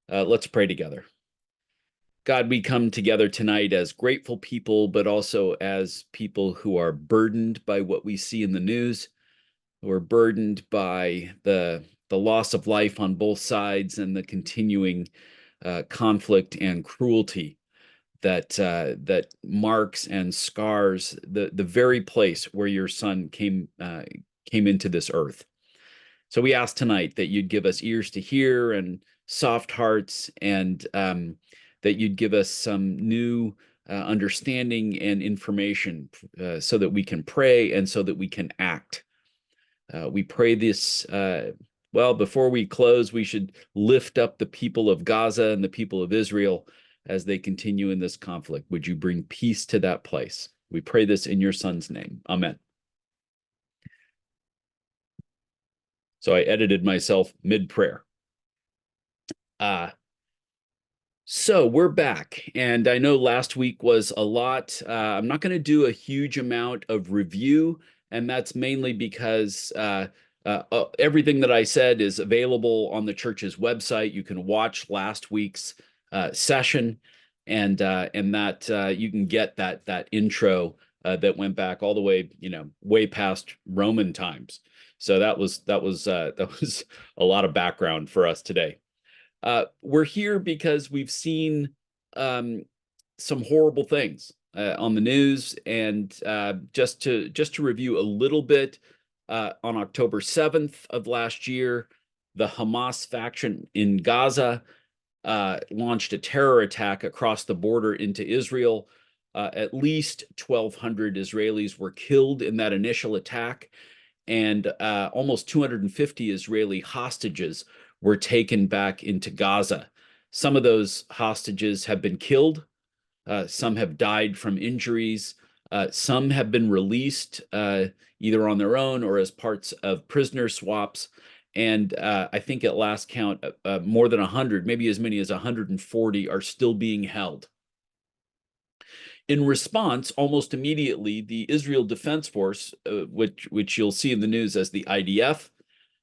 Let's pray together. God, we come together tonight as grateful people, but also as people who are burdened by what we see in the news, who are burdened by the loss of life on both sides and the continuing conflict and cruelty that marks and scars the very place where your son came into this earth. So we ask tonight that you'd give us ears to hear and soft hearts, and that you'd give us some new understanding and information so that we can pray and so that we can act. We pray this. Well, before we close, we should lift up the people of Gaza and the people of Israel as they continue in this conflict. Would you bring peace to that place? We pray this in your son's name. Amen. So I edited myself mid-prayer. So we're back, and I know last week was a lot. I'm not going to do a huge amount of review, and that's mainly because everything that I said is available on the church's website. You can watch last week's session, and that you can get that intro that went back all the way, way past Roman times. So that was a lot of background for us today. We're here because we've seen some horrible things on the news, and just to review a little bit, on October 7th of last year, the Hamas faction in Gaza launched a terror attack across the border into Israel. At least 1,200 Israelis were killed in that initial attack, and almost 250 Israeli hostages were taken back into Gaza. Some of those hostages have been killed. Some have died from injuries. Some have been released either on their own or as parts of prisoner swaps. And I think at last count, more than 100, maybe as many as 140 are still being held. In response, almost immediately, the Israel Defense Force, which you'll see in the news as the IDF,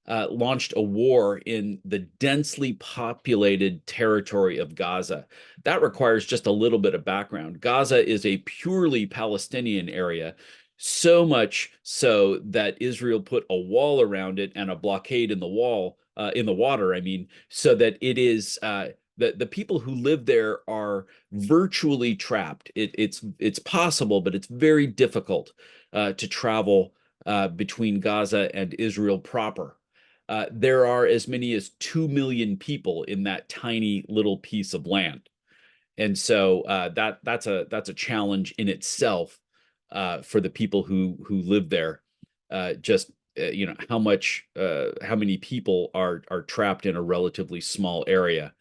launched a war in the densely populated territory of Gaza. That requires just a little bit of background. Gaza is a purely Palestinian area, so much so that Israel put a wall around it and a blockade in the water, I mean, so that it is the people who live there are virtually trapped. It's possible, but it's very difficult to travel between Gaza and Israel proper. There are as many as 2 million people in that tiny little piece of land. And so that's a challenge in itself for the people who live there. How many people are trapped in a relatively small area.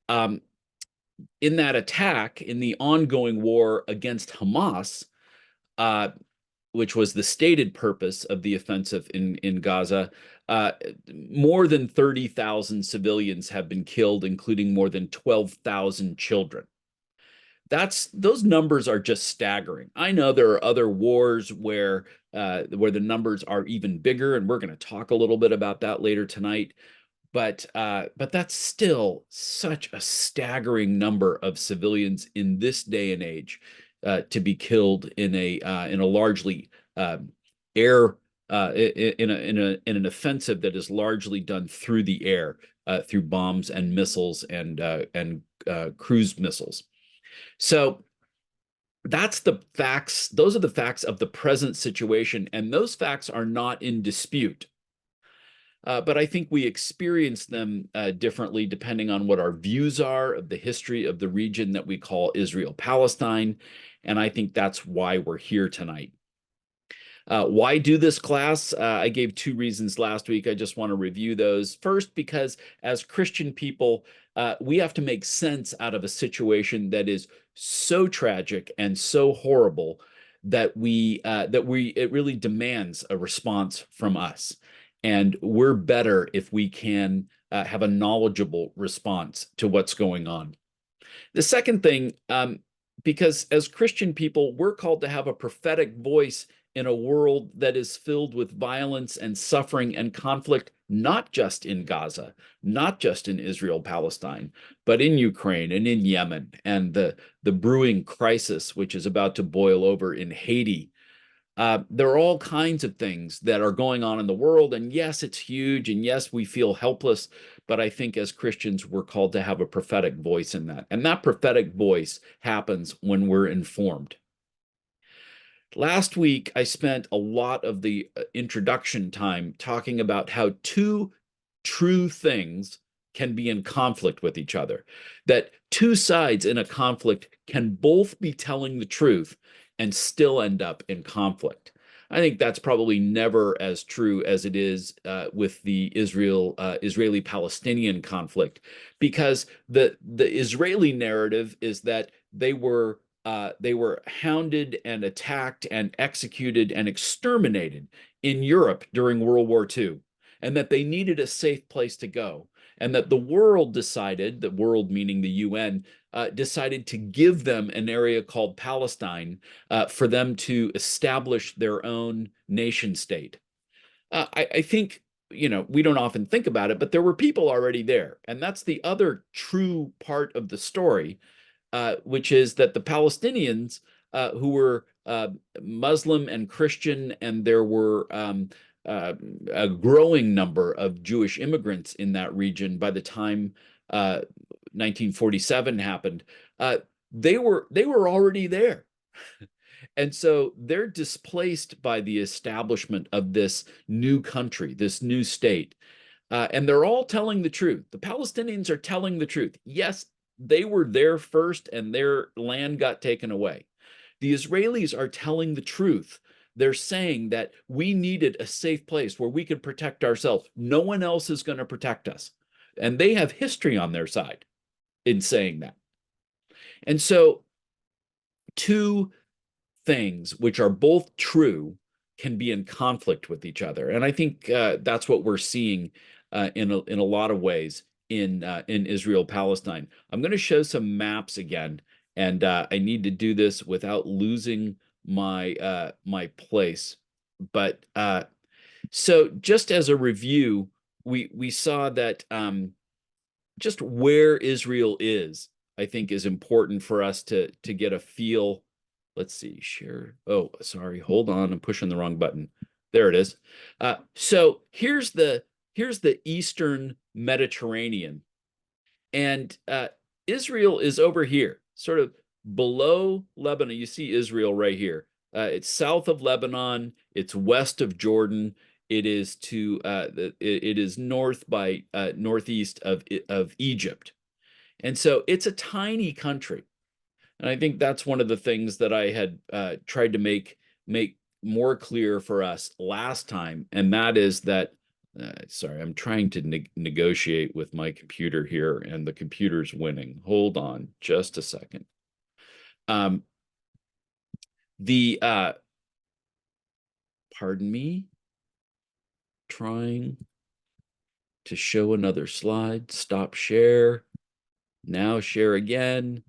In that attack, in the ongoing war against Hamas, which was the stated purpose of the offensive in Gaza, more than 30,000 civilians have been killed, including more than 12,000 children. Those numbers are just staggering. I know there are other wars where the numbers are even bigger, and we're going to talk a little bit about that later tonight. But that's still such a staggering number of civilians in this day and age to be killed in a largely air in an offensive that is largely done through the air, through bombs and missiles and cruise missiles. So that's the facts. Those are the facts of the present situation, and those facts are not in dispute. But I think we experience them differently depending on what our views are of the history of the region that we call Israel-Palestine. And I think that's why we're here tonight. Why do this class? I gave two reasons last week. I just want to review those. First, because as Christian people, we have to make sense out of a situation that is so tragic and so horrible that it really demands a response from us. And we're better if we can have a knowledgeable response to what's going on. The second thing, because as Christian people, we're called to have a prophetic voice in a world that is filled with violence and suffering and conflict not just in Gaza, not just in Israel-Palestine, but in Ukraine and in Yemen and the brewing crisis, which is about to boil over in Haiti. There are all kinds of things that are going on in the world. And yes, it's huge. And yes, we feel helpless. But I think as Christians, we're called to have a prophetic voice in that. And that prophetic voice happens when we're informed. Last week, I spent a lot of the introduction time talking about how two true things can be in conflict with each other, that two sides in a conflict can both be telling the truth and still end up in conflict. I think that's probably never as true as it is with the Israeli-Palestinian conflict, because the Israeli narrative is that they were hounded and attacked and executed and exterminated in Europe during World War II, and that they needed a safe place to go, and that the world decided, the world meaning the UN, decided to give them an area called Palestine for them to establish their own nation state. I think, we don't often think about it, but there were people already there. And that's the other true part of the story, which is that the Palestinians, who were Muslim and Christian, and there were a growing number of Jewish immigrants in that region by the time 1947 happened, they were already there. And so they're displaced by the establishment of this new country, this new state. And they're all telling the truth. The Palestinians are telling the truth. Yes, they were there first and their land got taken away. The Israelis are telling the truth. They're saying that we needed a safe place where we could protect ourselves. No one else is going to protect us. And they have history on their side in saying that. And so, two things which are both true can be in conflict with each other. And I think that's what we're seeing in a lot of ways in Israel-Palestine. I'm going to show some maps again, and I need to do this without losing my place. But so just as a review, we saw that just where Israel is, I think, is important for us to get a feel. Let's see, share. Oh, sorry, hold on, I'm pushing the wrong button. There it is. So here's the Eastern Mediterranean, and Israel is over here, sort of below Lebanon. You see Israel right here. It's south of Lebanon. It's west of Jordan. It is it is north by northeast of Egypt, and so it's a tiny country. And I think that's one of the things that I had tried to make more clear for us last time, and that is that. Sorry, I'm trying to negotiate with my computer here, and the computer's winning. Hold on just a second. The pardon me, trying to show another slide. Stop share. Now share again.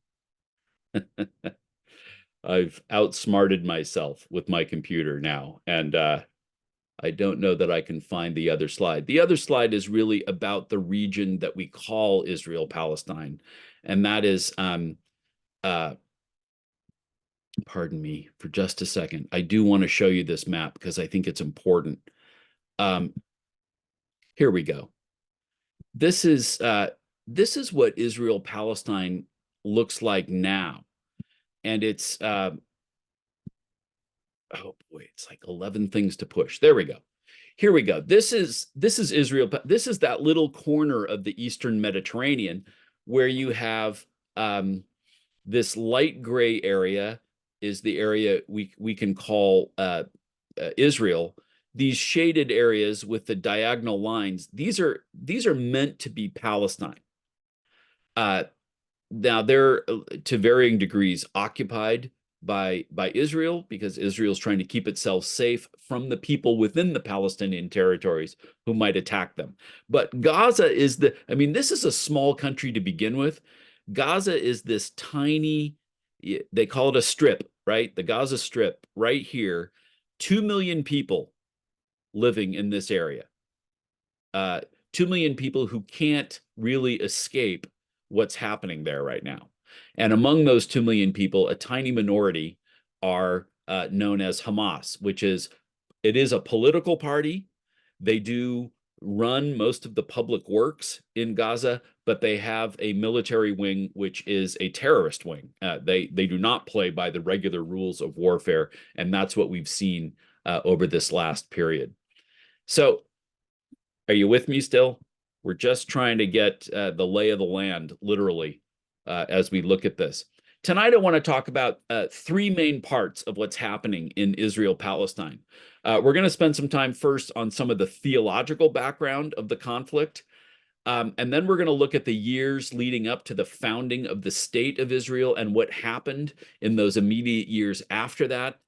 I've outsmarted myself with my computer now, and I don't know that I can find the other slide. The other slide is really about the region that we call Israel-Palestine, and that is, pardon me for just a second. I do want to show you this map because I think it's important. Here we go. This is what Israel-Palestine looks like now, and it's oh boy, it's like 11 things to push. There we go. Here we go. This is Israel. This is that little corner of the Eastern Mediterranean where you have this light gray area is the area we can call Israel. These shaded areas with the diagonal lines, these are meant to be Palestine. Now they're to varying degrees occupied by Israel, because Israel's trying to keep itself safe from the people within the Palestinian territories who might attack them. But Gaza is this is a small country to begin with. Gaza is this tiny, they call it a strip, right? The Gaza Strip right here, 2 million people living in this area. uh, 2 million people who can't really escape what's happening there right now. And among those 2 million people, a tiny minority are known as Hamas, which is it is a political party. They do run most of the public works in Gaza, but they have a military wing, which is a terrorist wing. They do not play by the regular rules of warfare, and that's what we've seen over this last period. So, are you with me still? We're just trying to get the lay of the land, literally, as we look at this. Tonight, I want to talk about three main parts of what's happening in Israel-Palestine. We're going to spend some time first on some of the theological background of the conflict. And then we're going to look at the years leading up to the founding of the state of Israel and what happened in those immediate years after that.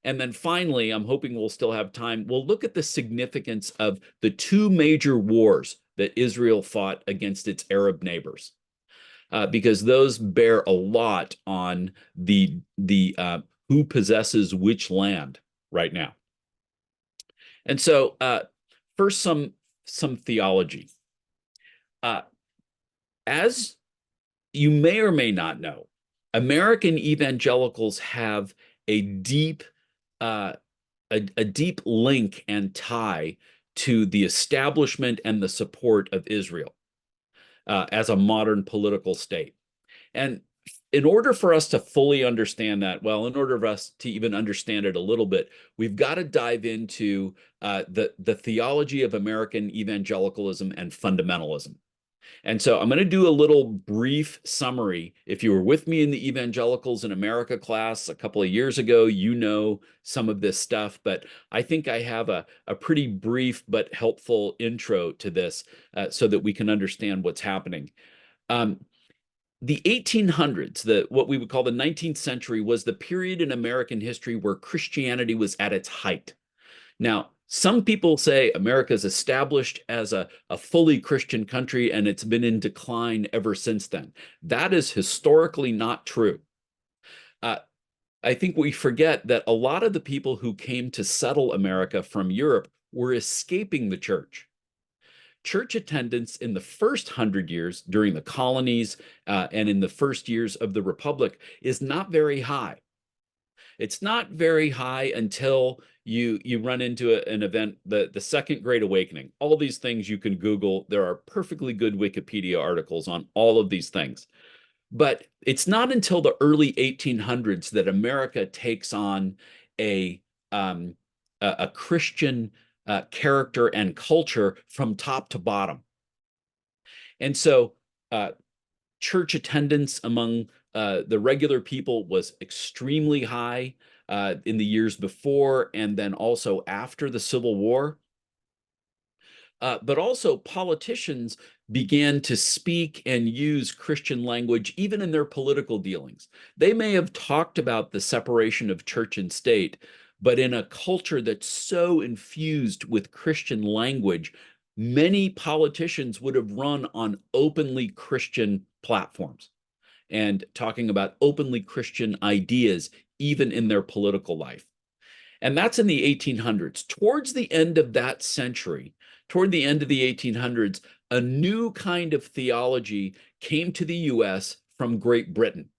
And then finally, I'm hoping we'll still have time. We'll look at the significance of the two major wars that Israel fought against its Arab neighbors, because those bear a lot on the who possesses which land right now. And so, first, some theology. As you may or may not know, American evangelicals have a deep deep link and tie to the establishment and the support of Israel as a modern political state. And in order for us to fully understand that, well, in order for us to even understand it a little bit, we've got to dive into the theology of American evangelicalism and fundamentalism. And so I'm going to do a little brief summary. If you were with me in the Evangelicals in America class a couple of years ago, you know some of this stuff, but I think I have a pretty brief but helpful intro to this so that we can understand what's happening. The 1800s, what we would call the 19th century, was the period in American history where Christianity was at its height. Now, some people say America is established as a fully Christian country and it's been in decline ever since then. That is historically not true. I think we forget that a lot of the people who came to settle America from Europe were escaping the church. Church attendance in the first 100 years during the colonies and in the first years of the Republic is not very high. It's not very high until you run into an event, the Second Great Awakening. All these things you can Google. There are perfectly good Wikipedia articles on all of these things. But it's not until the early 1800s that America takes on a Christian character and culture from top to bottom. And so church attendance among the regular people was extremely high in the years before and then also after the Civil War. But also politicians began to speak and use Christian language even in their political dealings. They may have talked about the separation of church and state, but in a culture that's so infused with Christian language, many politicians would have run on openly Christian platforms and talking about openly Christian ideas, even in their political life. And that's in the 1800s. Towards the end of that century, toward the end of the 1800s, a new kind of theology came to the US from Great Britain.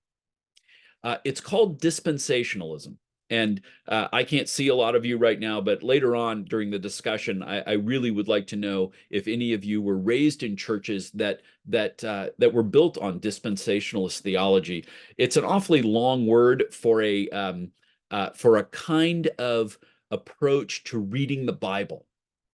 It's called dispensationalism. And I can't see a lot of you right now, but later on during the discussion, I really would like to know if any of you were raised in churches that were built on dispensationalist theology. It's an awfully long word for a kind of approach to reading the Bible.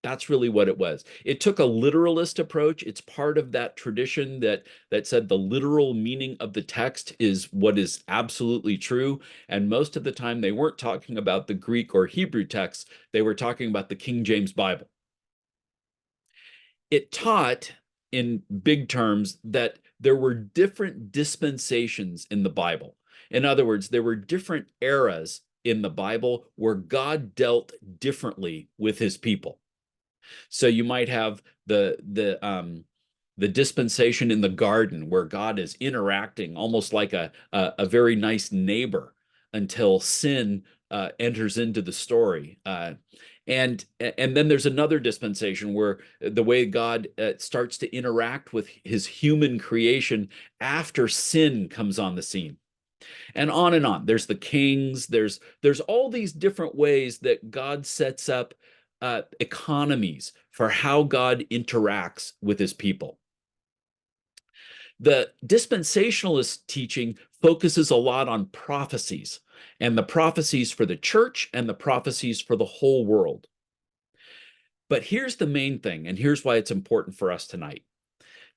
That's really what it was. It took a literalist approach. It's part of that tradition that said the literal meaning of the text is what is absolutely true. And most of the time, they weren't talking about the Greek or Hebrew texts. They were talking about the King James Bible. It taught, in big terms, that there were different dispensations in the Bible. In other words, there were different eras in the Bible where God dealt differently with his people. So you might have the dispensation in the garden where God is interacting almost like a very nice neighbor until sin enters into the story. And then there's another dispensation where the way God starts to interact with his human creation after sin comes on the scene, and on and on. There's the kings. There's all these different ways that God sets up economies for how God interacts with his people. The dispensationalist teaching focuses a lot on prophecies, and the prophecies for the church and the prophecies for the whole world. But here's the main thing, and here's why it's important for us tonight.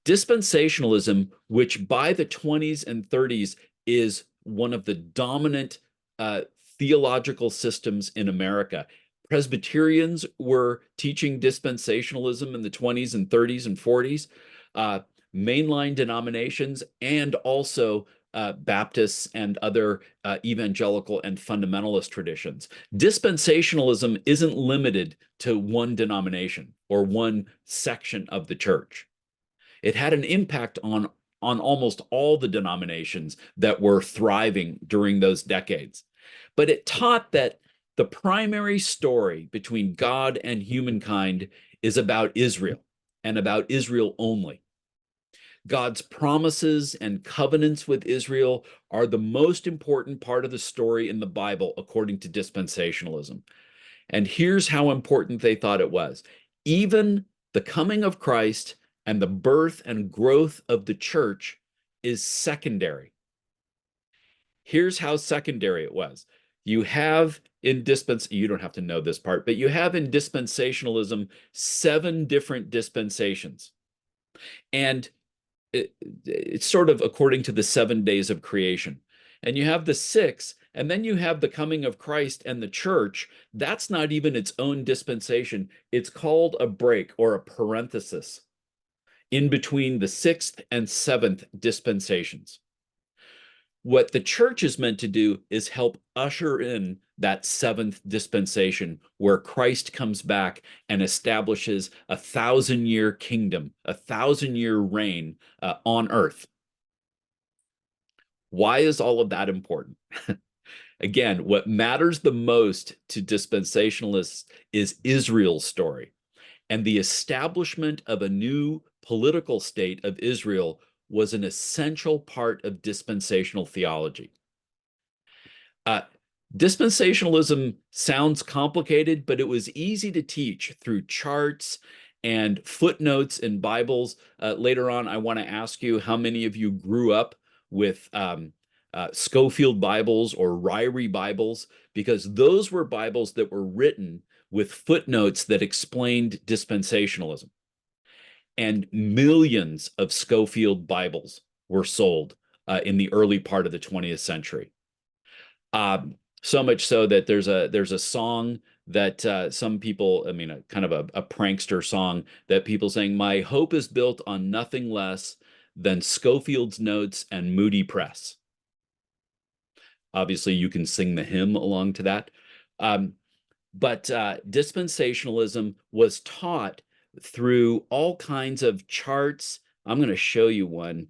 Dispensationalism, which by the 20s and 30s is one of the dominant uh, theological systems in America. Presbyterians were teaching dispensationalism in the 20s and 30s and 40s, uh, mainline denominations, and also Baptists and other evangelical and fundamentalist traditions. Dispensationalism isn't limited to one denomination or one section of the church. It had an impact on almost all the denominations that were thriving during those decades. But it taught that the primary story between God and humankind is about Israel and about Israel only. God's promises and covenants with Israel are the most important part of the story in the Bible, according to dispensationalism. And here's how important they thought it was. Even the coming of Christ and the birth and growth of the church is secondary. Here's how secondary it was. You have you don't have to know this part, but you have in dispensationalism 7 different dispensations. And it's sort of according to the 7 days of creation. And you have the 6, and then you have the coming of Christ and the church. That's not even its own dispensation. It's called a break or a parenthesis in between the 6th and 7th dispensations. What the church is meant to do is help usher in that 7th dispensation where Christ comes back and establishes a 1,000-year kingdom, a 1,000-year reign on earth. Why is all of that important? Again, what matters the most to dispensationalists is Israel's story. And the establishment of a new political state of Israel was an essential part of dispensational theology. Uh, Dispensationalism sounds complicated, but it was easy to teach through charts and footnotes in Bibles. Later on, I want to ask you how many of you grew up with Schofield Bibles or Ryrie Bibles, because those were Bibles that were written with footnotes that explained dispensationalism. And millions of Schofield Bibles were sold in the early part of the 20th century. So much so that there's a song that some people, I mean, a kind of a prankster song that people saying, "My hope is built on nothing less than Schofield's notes and Moody Press." Obviously, you can sing the hymn along to that. But dispensationalism was taught through all kinds of charts. I'm going to show you one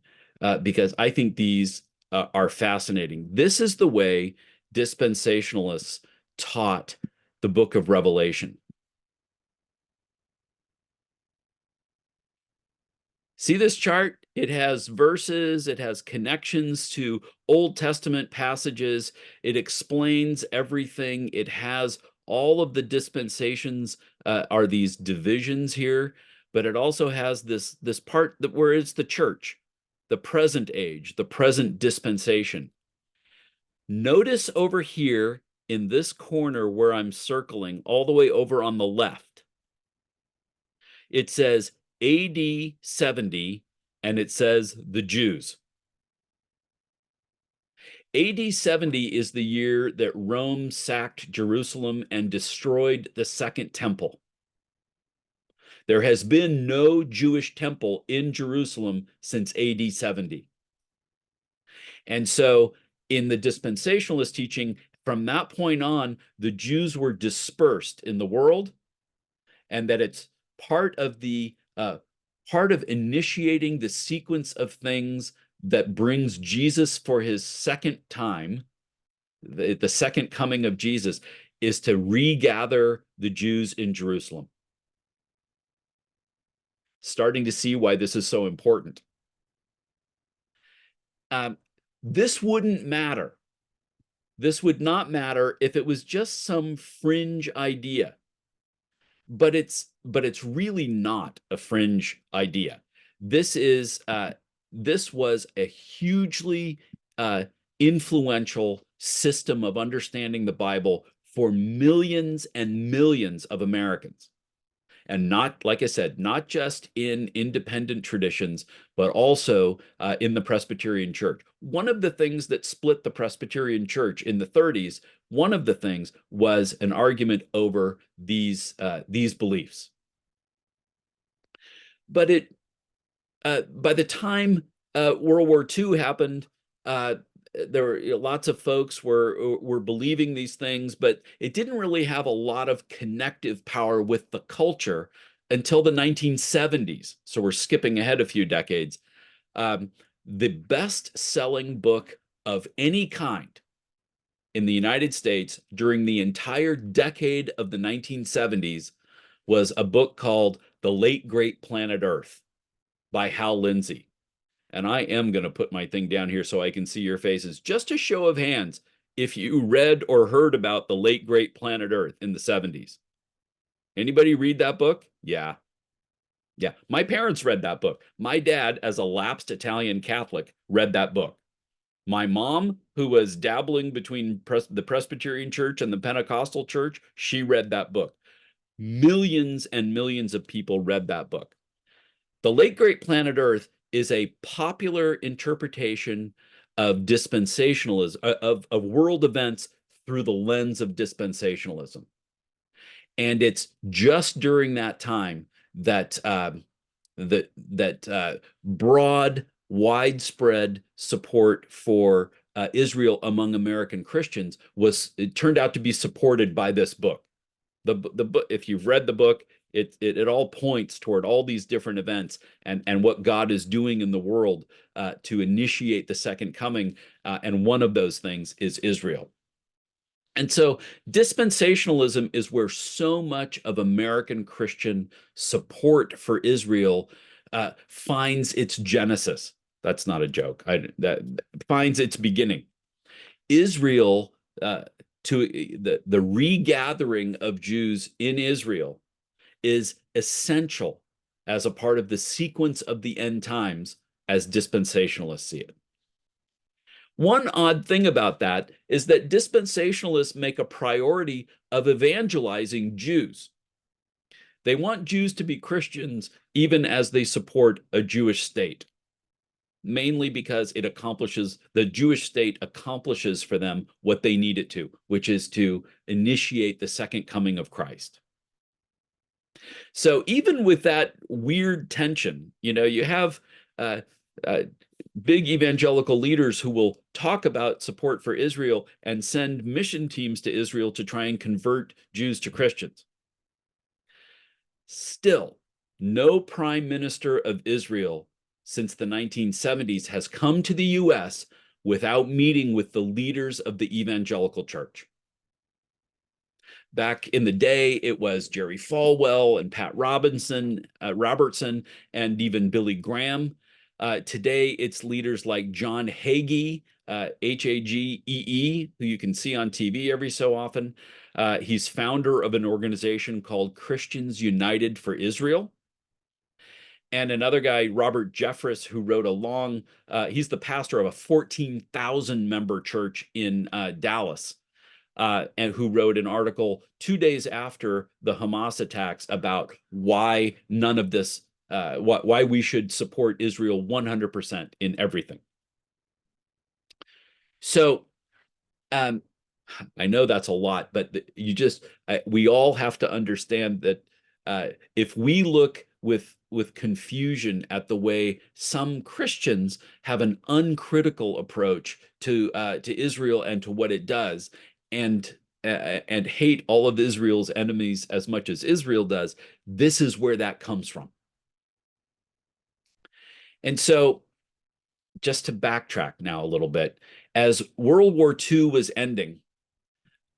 because I think these are fascinating. This is the way dispensationalists taught the book of Revelation. See this chart? It has verses, it has connections to Old Testament passages, it explains everything, it has all of the dispensations are these divisions here, but it also has this part that where it's the church, the present age, the present dispensation. Notice over here in this corner where I'm circling, all the way over on the left, it says AD 70, and it says the Jews. AD 70 is the year that Rome sacked Jerusalem and destroyed the Second Temple. There has been no Jewish temple in Jerusalem since AD 70. And so in the dispensationalist teaching, from that point on, the Jews were dispersed in the world, and that it's part of initiating the sequence of things that brings Jesus for his second time, the second coming of Jesus. is to regather the Jews in Jerusalem. Starting to see why this is so important. This wouldn't matter. This would not matter if it was just some fringe idea. But it's really not a fringe idea. This was a hugely influential system of understanding the Bible for millions and millions of Americans. And not, like I said, not just in independent traditions, but also in the Presbyterian Church. One of the things that split the Presbyterian Church in the 30s, one of the things was an argument over these beliefs. But by the time World War II happened, there were lots of folks were believing these things, but it didn't really have a lot of connective power with the culture until the 1970s. So we're skipping ahead a few decades. The best-selling book of any kind in the United States during the entire decade of the 1970s was a book called The Late Great Planet Earth by Hal Lindsey. And I am going to put my thing down here so I can see your faces. Just a show of hands if you read or heard about The Late Great Planet Earth in the 70s. Anybody read that book? Yeah. Yeah. My parents read that book. My dad, as a lapsed Italian Catholic, read that book. My mom, who was dabbling between the Presbyterian Church and the Pentecostal Church, she read that book. Millions and millions of people read that book. The Late Great Planet Earth is a popular interpretation of dispensationalism, of world events through the lens of dispensationalism. And it's just during that time that broad, widespread support for Israel among American Christians it turned out to be supported by this book. The book, if you've read the book, it all points toward all these different events and what God is doing in the world to initiate the second coming. And one of those things is Israel. And so dispensationalism is where so much of American Christian support for Israel finds its genesis. That's not a joke. That finds its beginning. Israel, to the regathering of Jews in Israel, is essential as a part of the sequence of the end times as dispensationalists see it. One odd thing about that is that dispensationalists make a priority of evangelizing Jews. They want Jews to be Christians even as they support a Jewish state, mainly because the Jewish state accomplishes for them what they need it to, which is to initiate the second coming of Christ. So even with that weird tension, you have big evangelical leaders who will talk about support for Israel and send mission teams to Israel to try and convert Jews to Christians. Still, no prime minister of Israel since the 1970s has come to the US without meeting with the leaders of the evangelical church. Back in the day, it was Jerry Falwell and Pat Robertson, and even Billy Graham. Today, it's leaders like John Hagee, Hagee, who you can see on TV every so often. He's founder of an organization called Christians United for Israel. And another guy, Robert Jeffress, who wrote he's the pastor of a 14,000 member church in Dallas. And who wrote an article 2 days after the Hamas attacks about why none of this, why we should support Israel 100% in everything. So I know that's a lot, but we all have to understand that if we look with confusion at the way some Christians have an uncritical approach to Israel and to what it does, and hate all of Israel's enemies as much as Israel does, this is where that comes from. And so, just to backtrack now a little bit, as World War II was ending,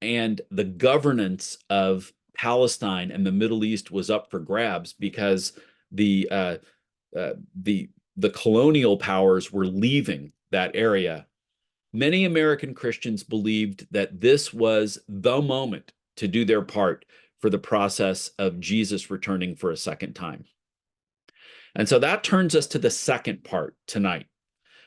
and the governance of Palestine and the Middle East was up for grabs because the uh, uh, the the colonial powers were leaving that area. Many American Christians believed that this was the moment to do their part for the process of Jesus returning for a second time. And so that turns us to the second part tonight,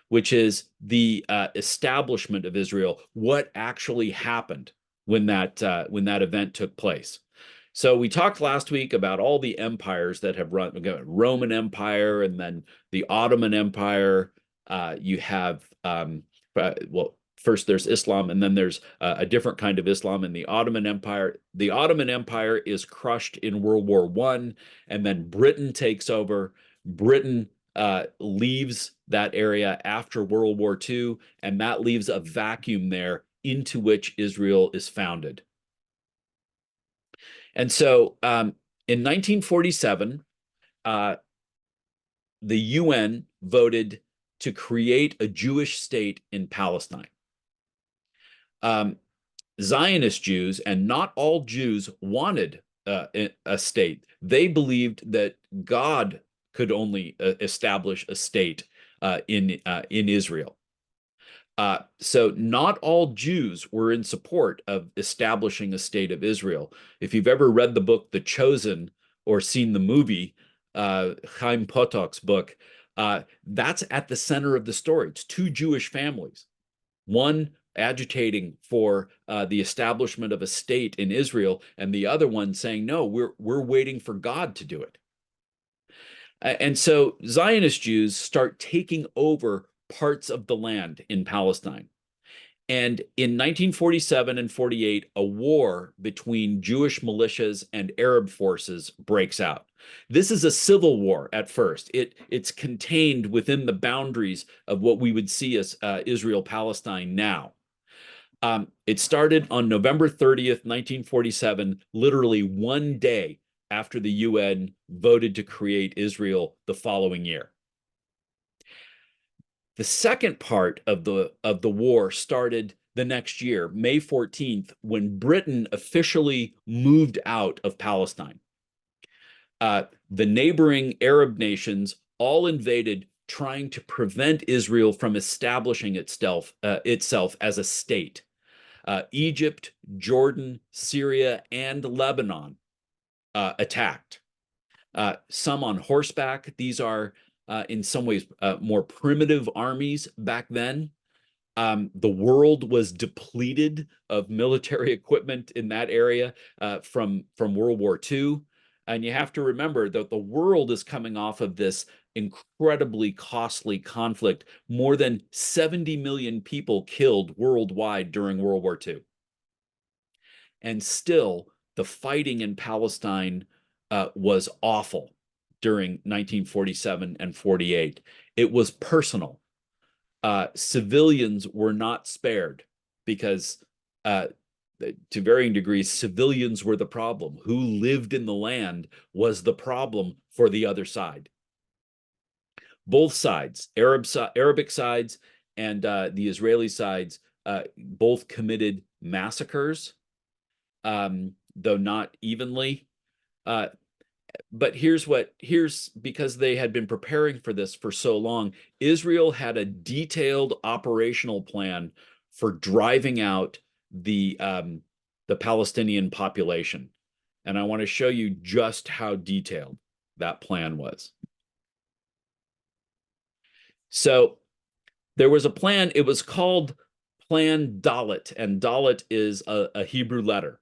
which is the establishment of Israel, what actually happened when that event took place. So we talked last week about all the empires that have run, Roman Empire, and then the Ottoman Empire. You have well, first there's Islam, and then there's a different kind of Islam in the Ottoman Empire. The Ottoman Empire is crushed in World War I, and then Britain takes over. Britain leaves that area after World War II, and that leaves a vacuum there into which Israel is founded. And so in 1947, the UN voted to create a Jewish state in Palestine. Zionist Jews, and not all Jews, wanted a state. They believed that God could only establish a state in Israel. So not all Jews were in support of establishing a state of Israel. If you've ever read the book The Chosen or seen the movie, Chaim Potok's book, that's at the center of the story. It's two Jewish families, one agitating for the establishment of a state in Israel, and the other one saying, no, we're waiting for God to do it. And so Zionist Jews start taking over parts of the land in Palestine. And in 1947 and 48, a war between Jewish militias and Arab forces breaks out. This is a civil war at first. It's contained within the boundaries of what we would see as Israel-Palestine now. It started on November 30th, 1947, literally one day after the UN voted to create Israel the following year. The second part of the war started the next year, May 14th, when Britain officially moved out of Palestine. The neighboring Arab nations all invaded, trying to prevent Israel from establishing itself as a state. Egypt, Jordan, Syria, and Lebanon attacked. Some on horseback. These are in some ways more primitive armies back then. The world was depleted of military equipment in that area from World War II. And you have to remember that the world is coming off of this incredibly costly conflict. More than 70 million people killed worldwide during World War II. And still, the fighting in Palestine was awful during 1947 and 48. It was personal. Civilians were not spared because, to varying degrees, civilians were the problem. Who lived in the land was the problem for the other side. Both sides, Arabic sides and the Israeli sides, both committed massacres, though not evenly. But here's because they had been preparing for this for so long, Israel had a detailed operational plan for driving out the Palestinian population. And I want to show you just how detailed that plan was. So there was a plan. It was called Plan Dalet, and Dalet is a Hebrew letter.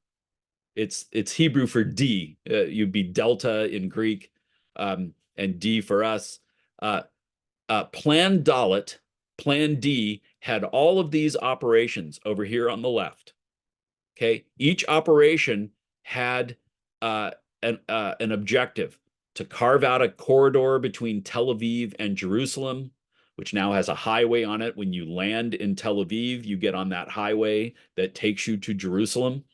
It's Hebrew for D. You'd be delta in Greek, and D for us. Plan Dalet, Plan D had all of these operations over here on the left. Okay, each operation had an objective to carve out a corridor between Tel Aviv and Jerusalem, which now has a highway on it. When you land in Tel Aviv, you get on that highway that takes you to Jerusalem.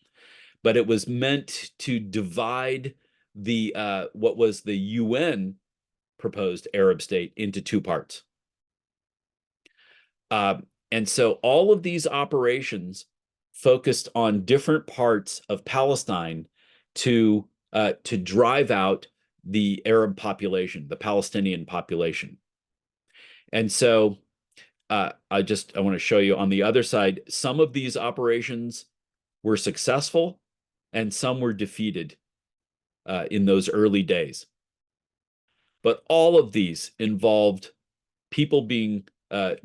But it was meant to divide the what was the UN proposed Arab state into two parts. And so all of these operations focused on different parts of Palestine to drive out the Arab population, the Palestinian population. And so I want to show you on the other side, some of these operations were successful and some were defeated in those early days. But all of these involved people being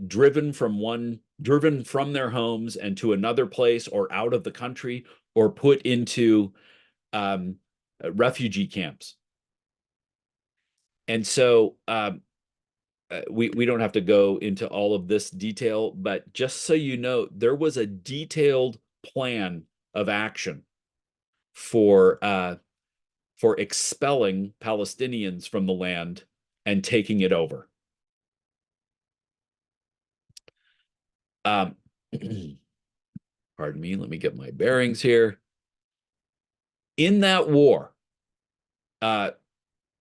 driven from their homes and to another place or out of the country or put into refugee camps. And so we don't have to go into all of this detail, but just so you know, there was a detailed plan of action for expelling Palestinians from the land and taking it over. Pardon me, let me get my bearings here. In that war,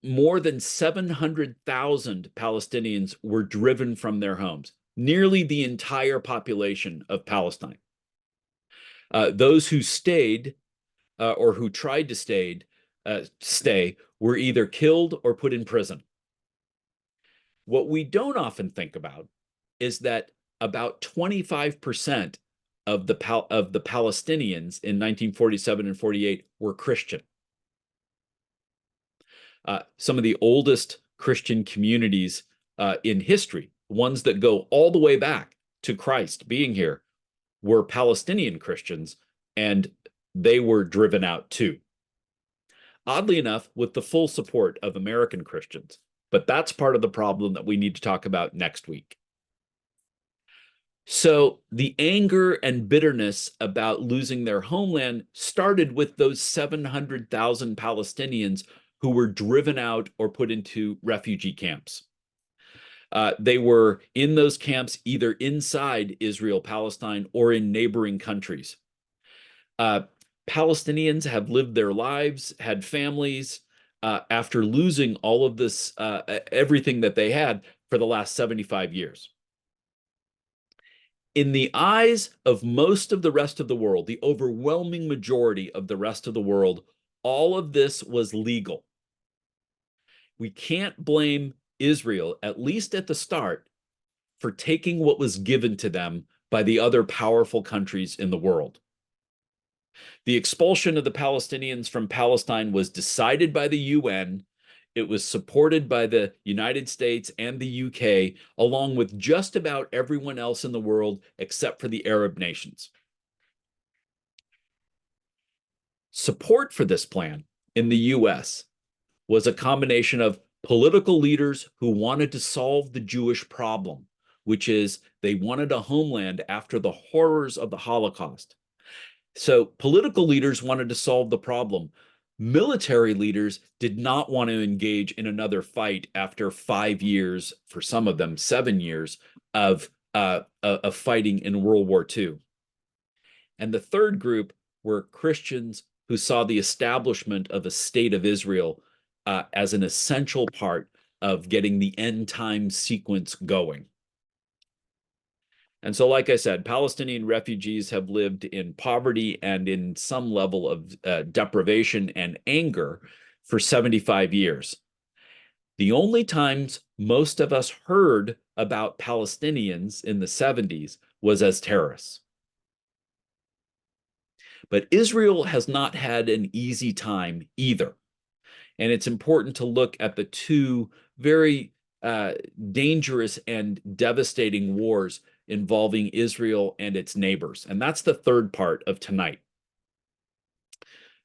more than 700,000 Palestinians were driven from their homes, nearly the entire population of Palestine. Those who stayed or who tried to stay were either killed or put in prison. What we don't often think about is that about 25% of the Palestinians in 1947 and 48 were Christian. Some of the oldest Christian communities in history, ones that go all the way back to Christ being here, were Palestinian Christians, and they were driven out too. Oddly enough, with the full support of American Christians. But that's part of the problem that we need to talk about next week. So the anger and bitterness about losing their homeland started with those 700,000 Palestinians who were driven out or put into refugee camps. They were in those camps either inside Israel-Palestine or in neighboring countries. Palestinians have lived their lives, had families, after losing all of this, everything that they had for the last 75 years. In the eyes of most of the rest of the world, the overwhelming majority of the rest of the world, all of this was legal. We can't blame Israel, at least at the start, for taking what was given to them by the other powerful countries in the world. The expulsion of the Palestinians from Palestine was decided by the UN. It was supported by the United States and the UK, along with just about everyone else in the world except for the Arab nations. Support for this plan in the US was a combination of political leaders who wanted to solve the Jewish problem, which is they wanted a homeland after the horrors of the Holocaust. So political leaders wanted to solve the problem. Military leaders did not want to engage in another fight after 5 years, for some of them 7 years, of fighting in World War II. And the third group were Christians who saw the establishment of a state of Israel as an essential part of getting the end time sequence going. And so, like I said, Palestinian refugees have lived in poverty and in some level of deprivation and anger for 75 years. The only times most of us heard about Palestinians in the 70s was as terrorists. But Israel has not had an easy time either. And it's important to look at the two very dangerous and devastating wars involving Israel and its neighbors. And that's the third part of tonight.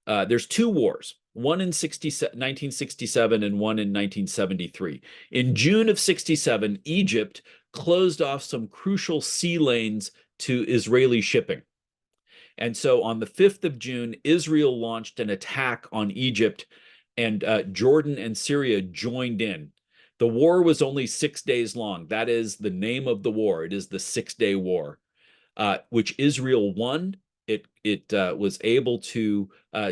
There's two wars, one in 1967 and one in 1973. In June of 67, Egypt closed off some crucial sea lanes to Israeli shipping. And so on the 5th of June, Israel launched an attack on Egypt, and Jordan and Syria joined in. The war was only 6 days long. That is the name of the war. It is the 6-day war, which Israel won. It was able to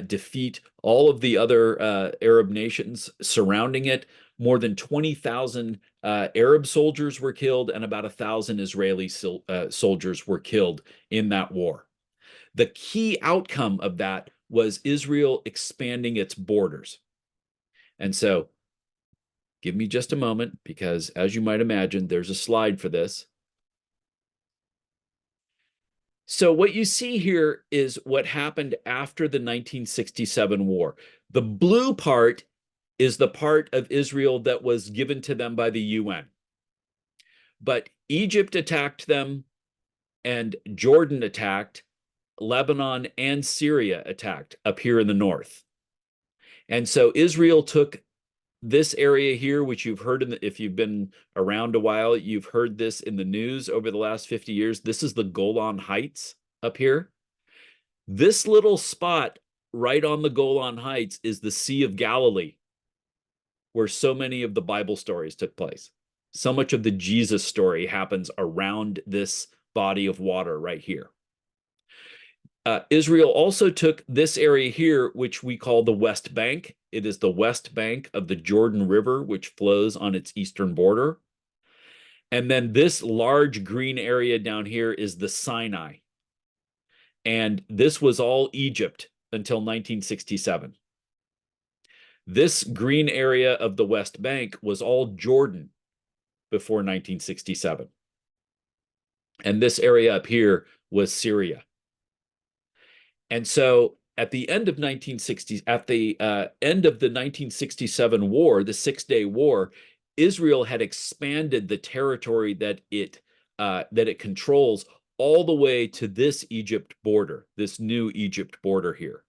defeat all of the other Arab nations surrounding it. More than 20,000 Arab soldiers were killed, and about 1,000 Israeli soldiers were killed in that war. The key outcome of that was Israel expanding its borders. And so give me just a moment, because as you might imagine, there's a slide for this. So what you see here is what happened after the 1967 war. The blue part is the part of Israel that was given to them by the UN. But Egypt attacked them, and Jordan attacked, Lebanon and Syria attacked up here in the north. And so Israel took this area here, which you've heard if you've been around a while, you've heard this in the news over the last 50 years. This is the Golan Heights up here. This little spot right on the Golan Heights is the Sea of Galilee, where so many of the Bible stories took place. So much of the Jesus story happens around this body of water right here. Israel also took this area here, which we call the West Bank. It is the west bank of the Jordan River, which flows on its eastern border. And then this large green area down here is the Sinai. And this was all Egypt until 1967. This green area of the West Bank was all Jordan before 1967. And this area up here was Syria. And so at the end of 1960s, at the end of the 1967 war, the Six-Day War, Israel had expanded the territory that it controls all the way to this Egypt border, this new Egypt border here.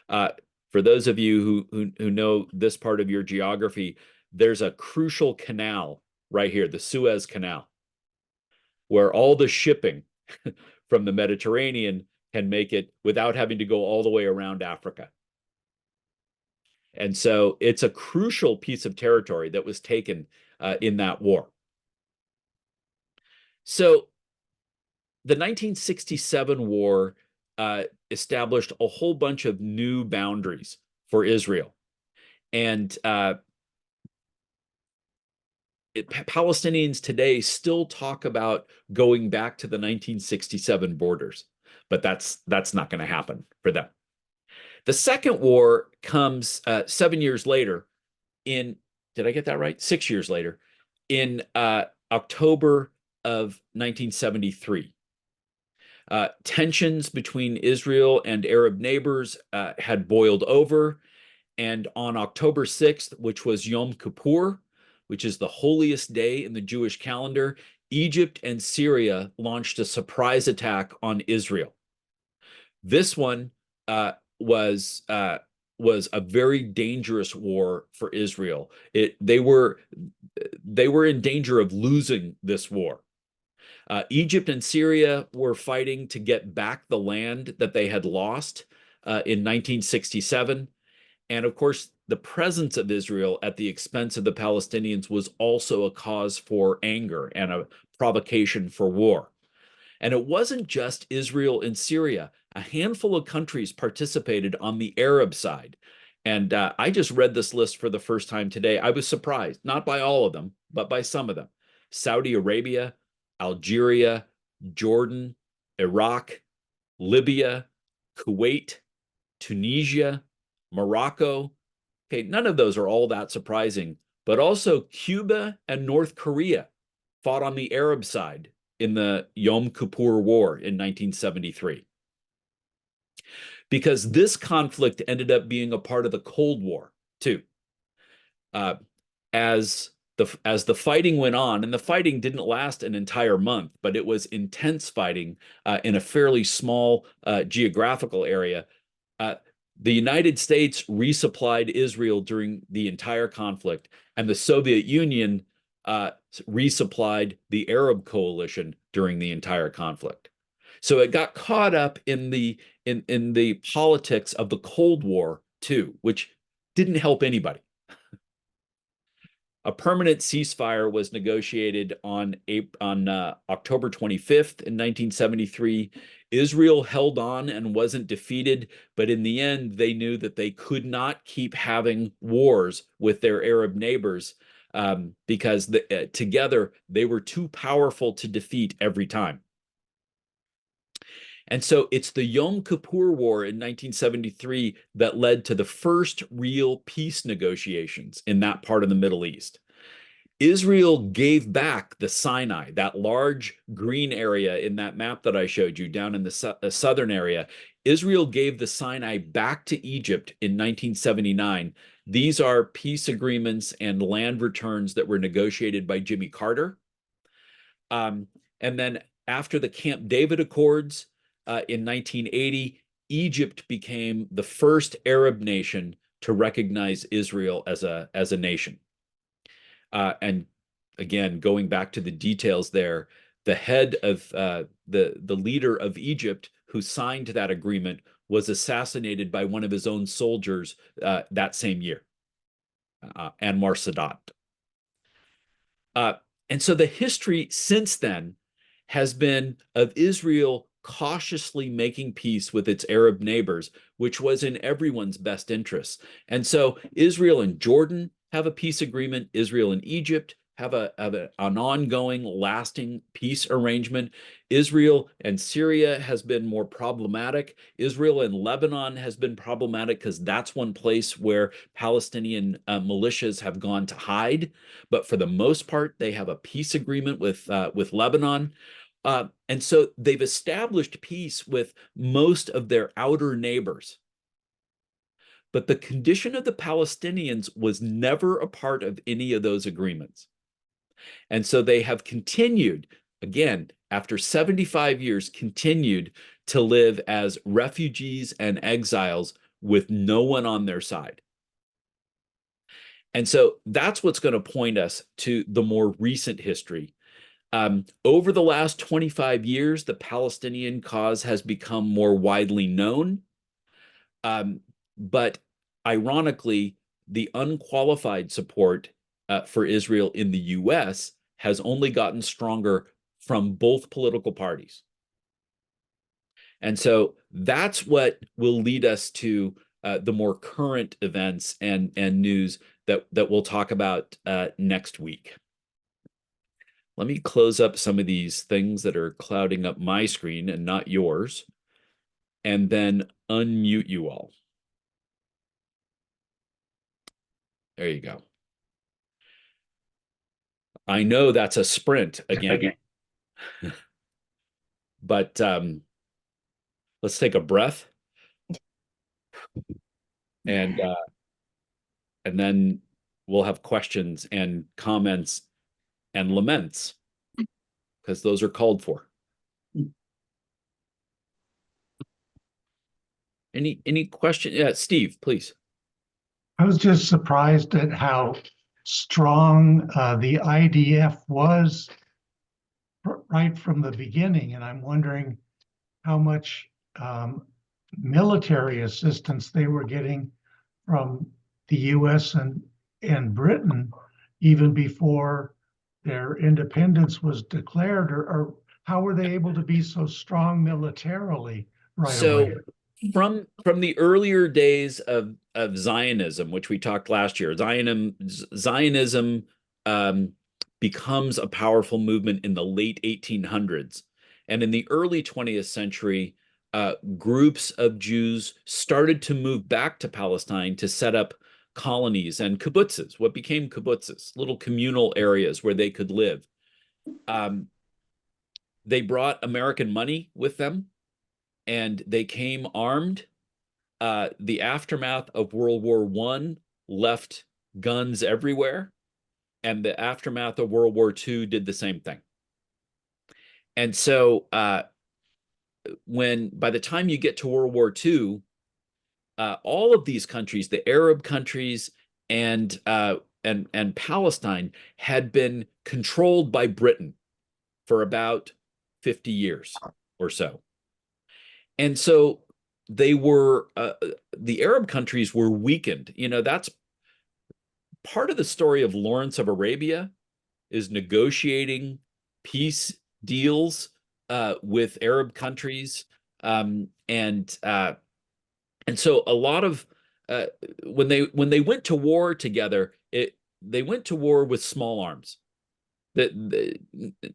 For those of you who know this part of your geography, there's a crucial canal right here, the Suez Canal, where all the shipping from the Mediterranean can make it without having to go all the way around Africa. And so it's a crucial piece of territory that was taken in that war. So the 1967 war established a whole bunch of new boundaries for Israel. And Palestinians today still talk about going back to the 1967 borders, but that's not going to happen for them. The second war comes 7 years later did I get that right? 6 years later, in October of 1973. Tensions between Israel and Arab neighbors had boiled over, and on October 6th, which was Yom Kippur, which is the holiest day in the Jewish calendar, Egypt and Syria launched a surprise attack on Israel. This one was a very dangerous war for Israel. They were in danger of losing this war. Egypt and Syria were fighting to get back the land that they had lost in 1967. And of course, the presence of Israel at the expense of the Palestinians was also a cause for anger and a provocation for war. And it wasn't just Israel and Syria. A handful of countries participated on the Arab side. And I just read this list for the first time today. I was surprised, not by all of them, but by some of them. Saudi Arabia, Algeria, Jordan, Iraq, Libya, Kuwait, Tunisia, Morocco. Okay, none of those are all that surprising, but also Cuba and North Korea fought on the Arab side in the Yom Kippur War in 1973. Because this conflict ended up being a part of the Cold War, too. As the fighting went on, and the fighting didn't last an entire month, but it was intense fighting in a fairly small geographical area. The United States resupplied Israel during the entire conflict, and the Soviet Union resupplied the Arab coalition during the entire conflict. So it got caught up in the politics of the Cold War too, which didn't help anybody. A permanent ceasefire was negotiated on October 25th in 1973. Israel held on and wasn't defeated, but in the end, they knew that they could not keep having wars with their Arab neighbors because together they were too powerful to defeat every time. And so it's the Yom Kippur War in 1973 that led to the first real peace negotiations in that part of the Middle East. Israel gave back the Sinai, that large green area in that map that I showed you down in the southern area. Israel gave the Sinai back to Egypt in 1979. These are peace agreements and land returns that were negotiated by Jimmy Carter. And then after the Camp David Accords in 1980, Egypt became the first Arab nation to recognize Israel as a nation. And again, going back to the details there, the head of the leader of Egypt who signed that agreement was assassinated by one of his own soldiers that same year, Anwar Sadat. And so the history since then has been of Israel cautiously making peace with its Arab neighbors, which was in everyone's best interests. And so Israel and Jordan have a peace agreement. Israel and Egypt have an ongoing, lasting peace arrangement. Israel and Syria has been more problematic. Israel and Lebanon has been problematic because that's one place where Palestinian militias have gone to hide. But for the most part, they have a peace agreement with Lebanon. And so they've established peace with most of their outer neighbors. But the condition of the Palestinians was never a part of any of those agreements. And so they have continued, again, after 75 years, continued to live as refugees and exiles with no one on their side. And so that's what's going to point us to the more recent history. Over the last 25 years, the Palestinian cause has become more widely known. But ironically, the unqualified support for Israel in the US has only gotten stronger from both political parties. And so that's what will lead us to the more current events and news that we'll talk about next week. Let me close up some of these things that are clouding up my screen and not yours, and then unmute you all. There you go. I know that's a sprint again. But let's take a breath, and then we'll have questions and comments and laments, because those are called for. Any question? Yeah, Steve, please. I was just surprised at how strong the IDF was right from the beginning, and I'm wondering how much military assistance they were getting from the U.S. and Britain even before their independence was declared, or how were they able to be so strong militarily right away? From the earlier days of Zionism, which we talked last year, Zionism becomes a powerful movement in the late 1800s, and in the early 20th century, groups of Jews started to move back to Palestine to set up colonies and kibbutzes, what became kibbutzes, little communal areas where they could live. They brought American money with them, and they came armed. The aftermath of World War I left guns everywhere, and the aftermath of World War II did the same thing. And so by the time you get to World War II, all of these countries, the Arab countries and Palestine, had been controlled by Britain for about 50 years or so. And so they were, the Arab countries were weakened. You know, that's part of the story of Lawrence of Arabia, is negotiating peace deals with Arab countries. And so a lot of, when they went to war together, they went to war with small arms.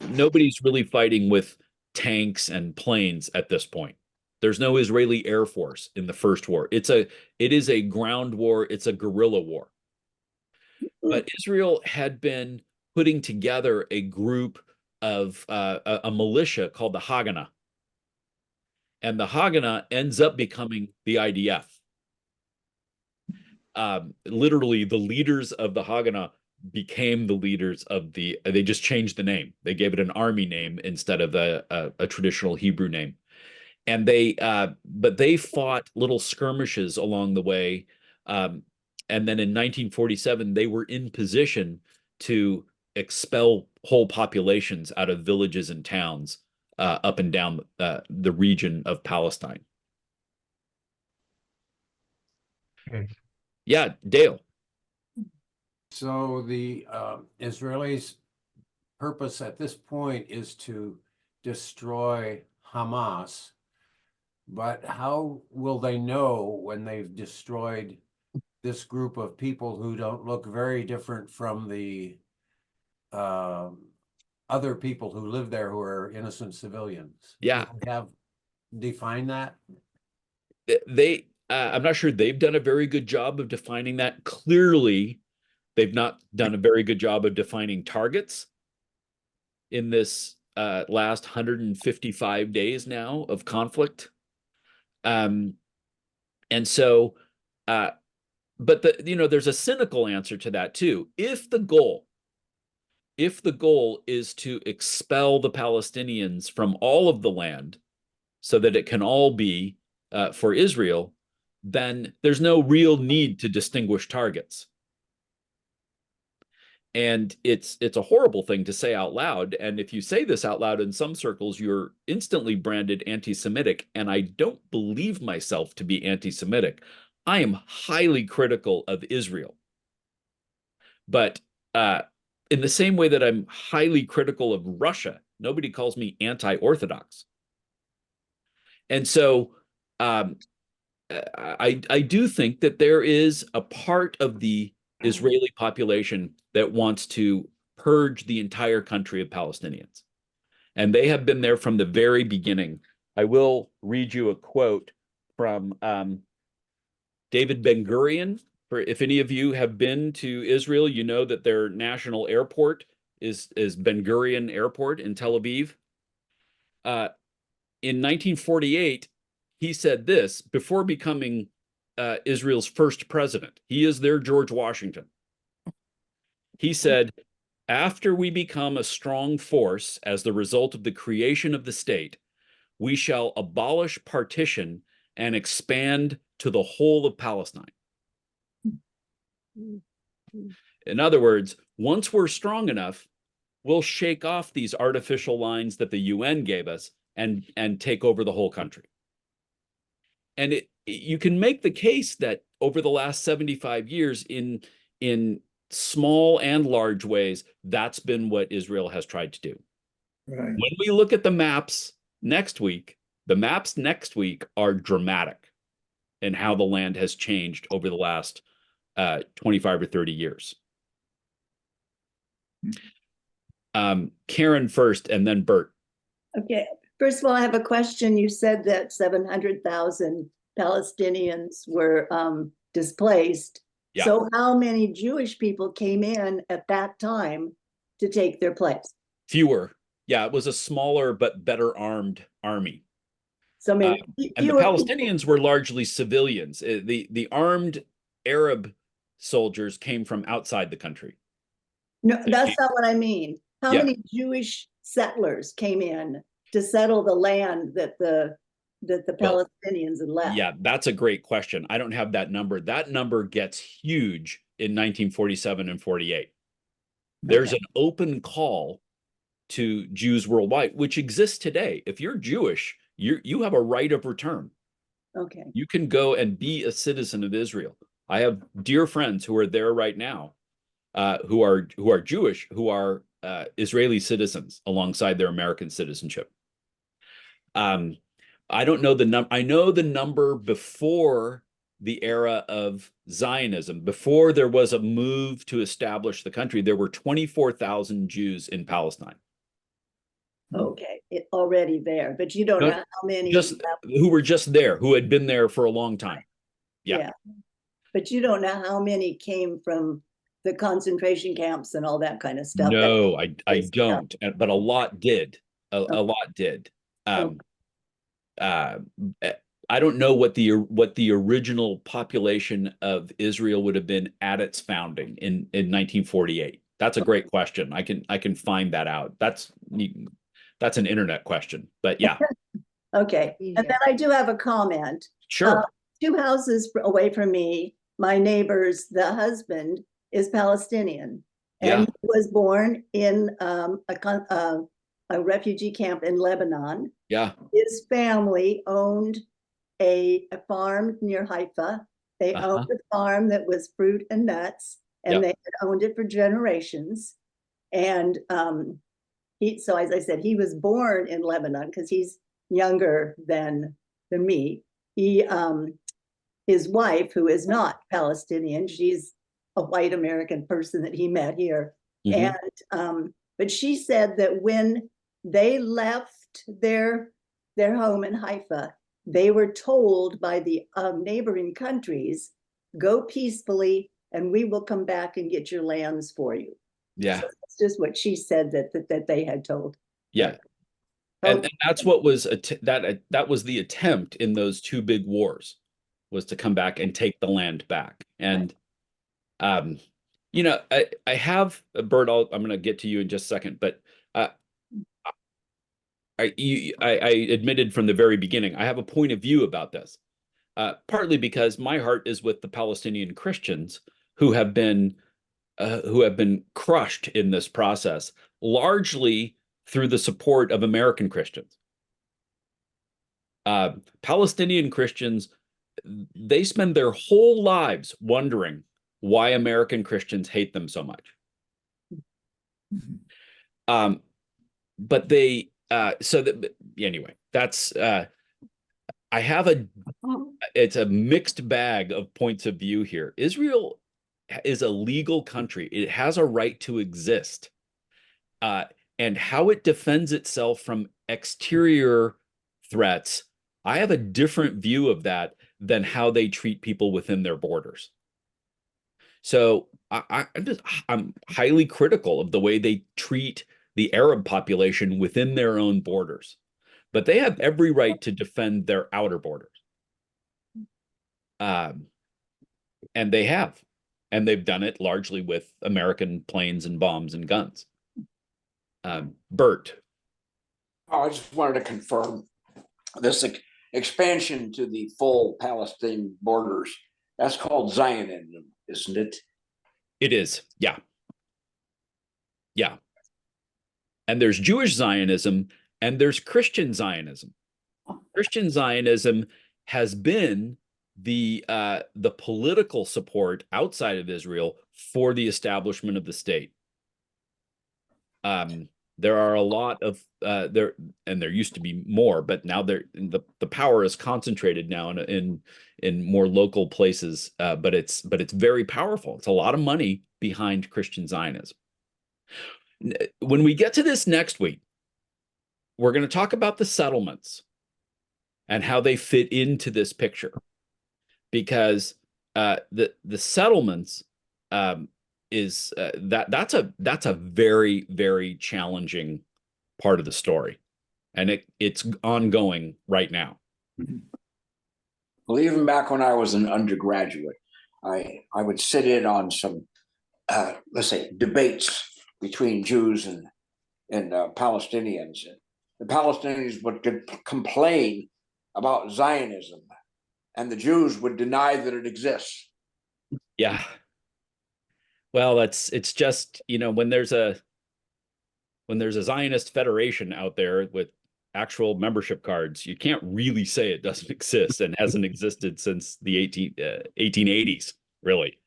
Nobody's really fighting with tanks and planes at this point. There's no Israeli Air Force in the first war. It is a ground war. It's a guerrilla war. But Israel had been putting together a group of a militia called the Haganah, and the Haganah ends up becoming the IDF. Literally, the leaders of the Haganah became the leaders of the. They just changed the name. They gave it an army name instead of a traditional Hebrew name. And but they fought little skirmishes along the way. Um, and then in 1947, they were in position to expel whole populations out of villages and towns up and down the region of Palestine. Okay. Yeah, Dale. So the Israelis' purpose at this point is to destroy Hamas, but how will they know when they've destroyed this group of people who don't look very different from the other people who live there who are innocent civilians? Yeah, Do they have define that? I'm not sure they've done a very good job of defining that. Clearly, they've not done a very good job of defining targets in this last 155 days now of conflict. Um, and so, but there's a cynical answer to that too. If the goal is to expel the Palestinians from all of the land so that it can all be for Israel, then there's no real need to distinguish targets. And it's a horrible thing to say out loud. And if you say this out loud in some circles, you're instantly branded anti-Semitic. And I don't believe myself to be anti-Semitic. I am highly critical of Israel. But in the same way that I'm highly critical of Russia, nobody calls me anti-Orthodox. And so I do think that there is a part of the Israeli population that wants to purge the entire country of Palestinians. And they have been there from the very beginning. I will read you a quote from David Ben-Gurion. For if any of you have been to Israel, you know that their national airport is Ben-Gurion Airport in Tel Aviv. In 1948, he said this before becoming Israel's first president. He is their George Washington. He said, after we become a strong force as the result of the creation of the state, we shall abolish partition and expand to the whole of Palestine. In other words, once we're strong enough, we'll shake off these artificial lines that the UN gave us and take over the whole country. And you can make the case that over the last 75 years, in small and large ways, that's been what Israel has tried to do. Right. When we look at the maps next week, the maps next week are dramatic in how the land has changed over the last 25 or 30 years. Karen first, and then Bert. Okay. First of all, I have a question. You said that 700,000 Palestinians were displaced. Yeah. So how many Jewish people came in at that time to take their place? Fewer. Yeah, it was a smaller but better armed army. So I mean, and the Palestinians were largely civilians. The armed Arab soldiers came from outside the country. No, that's not what I mean. How many Jewish settlers came in to settle the land that the Palestinians had left? Yeah, that's a great question. I don't have that number. That number gets huge in 1947 and 48. There's an open call to Jews worldwide, which exists today. If you're Jewish, you have a right of return. Okay. You can go and be a citizen of Israel. I have dear friends who are there right now, who are Jewish, who are Israeli citizens alongside their American citizenship. I don't know the number. I know the number before the era of Zionism, before there was a move to establish the country. There were 24,000 Jews in Palestine. Okay, it already there, but you don't know how many Just who were just there, who had been there for a long time. Yeah. But you don't know how many came from the concentration camps and all that kind of stuff. No, I don't, but a lot did. A lot did. Um, uh, I don't know what the original population of Israel would have been at its founding in 1948. That's a great question. I can find that out. That's an internet question, but yeah. Okay, and then I do have a comment. Sure. 2 houses away from me, my neighbor's, the husband is Palestinian, and Yeah. he was born in a refugee camp in Lebanon. Yeah. His family owned a farm near Haifa. They owned a farm that was fruit and nuts, and they had owned it for generations. And so as I said, he was born in Lebanon because he's younger than me. His wife, who is not Palestinian, she's a white American person that he met here. Mhm. And but she said that when they left their home in Haifa, they were told by the neighboring countries, go peacefully and we will come back and get your lands for you. Yeah. So that's just what she said that they had told. Yeah. And that's what was that was the attempt in those 2 big wars, was to come back and take the land back. And you know, I have Bert. I'm going to get to you in just a second, but I admitted from the very beginning I have a point of view about this, partly because my heart is with the Palestinian Christians who have been crushed in this process, largely through the support of American Christians. Palestinian Christians, they spend their whole lives wondering why American Christians hate them so much. But they, anyway, that's, I have it's a mixed bag of points of view here. Israel is a legal country. It has a right to exist. And how it defends itself from exterior threats, I have a different view of that than how they treat people within their borders. So I'm highly critical of the way they treat the Arab population within their own borders, but they have every right to defend their outer borders. And they have, and they've done it largely with American planes and bombs and guns. Bert. Oh, I just wanted to confirm this expansion to the full Palestine borders. That's called Zionism, isn't it? It is, yeah. Yeah. And there's Jewish Zionism and there's Christian Zionism. Christian Zionism has been the political support outside of Israel for the establishment of the state. There are a lot of there used to be more, but now the power is concentrated now in more local places. But it's very powerful. It's a lot of money behind Christian Zionism. When we get to this next week, we're going to talk about the settlements and how they fit into this picture, because the settlements is that's a very, very challenging part of the story, and it's ongoing right now. Well, even back when I was an undergraduate, I would sit in on some let's say debates between Jews and Palestinians. The Palestinians would complain about Zionism, and the Jews would deny that it exists. Yeah. Well, it's just, when there's a Zionist federation out there with actual membership cards, you can't really say it doesn't exist and hasn't existed since the 1880s, really.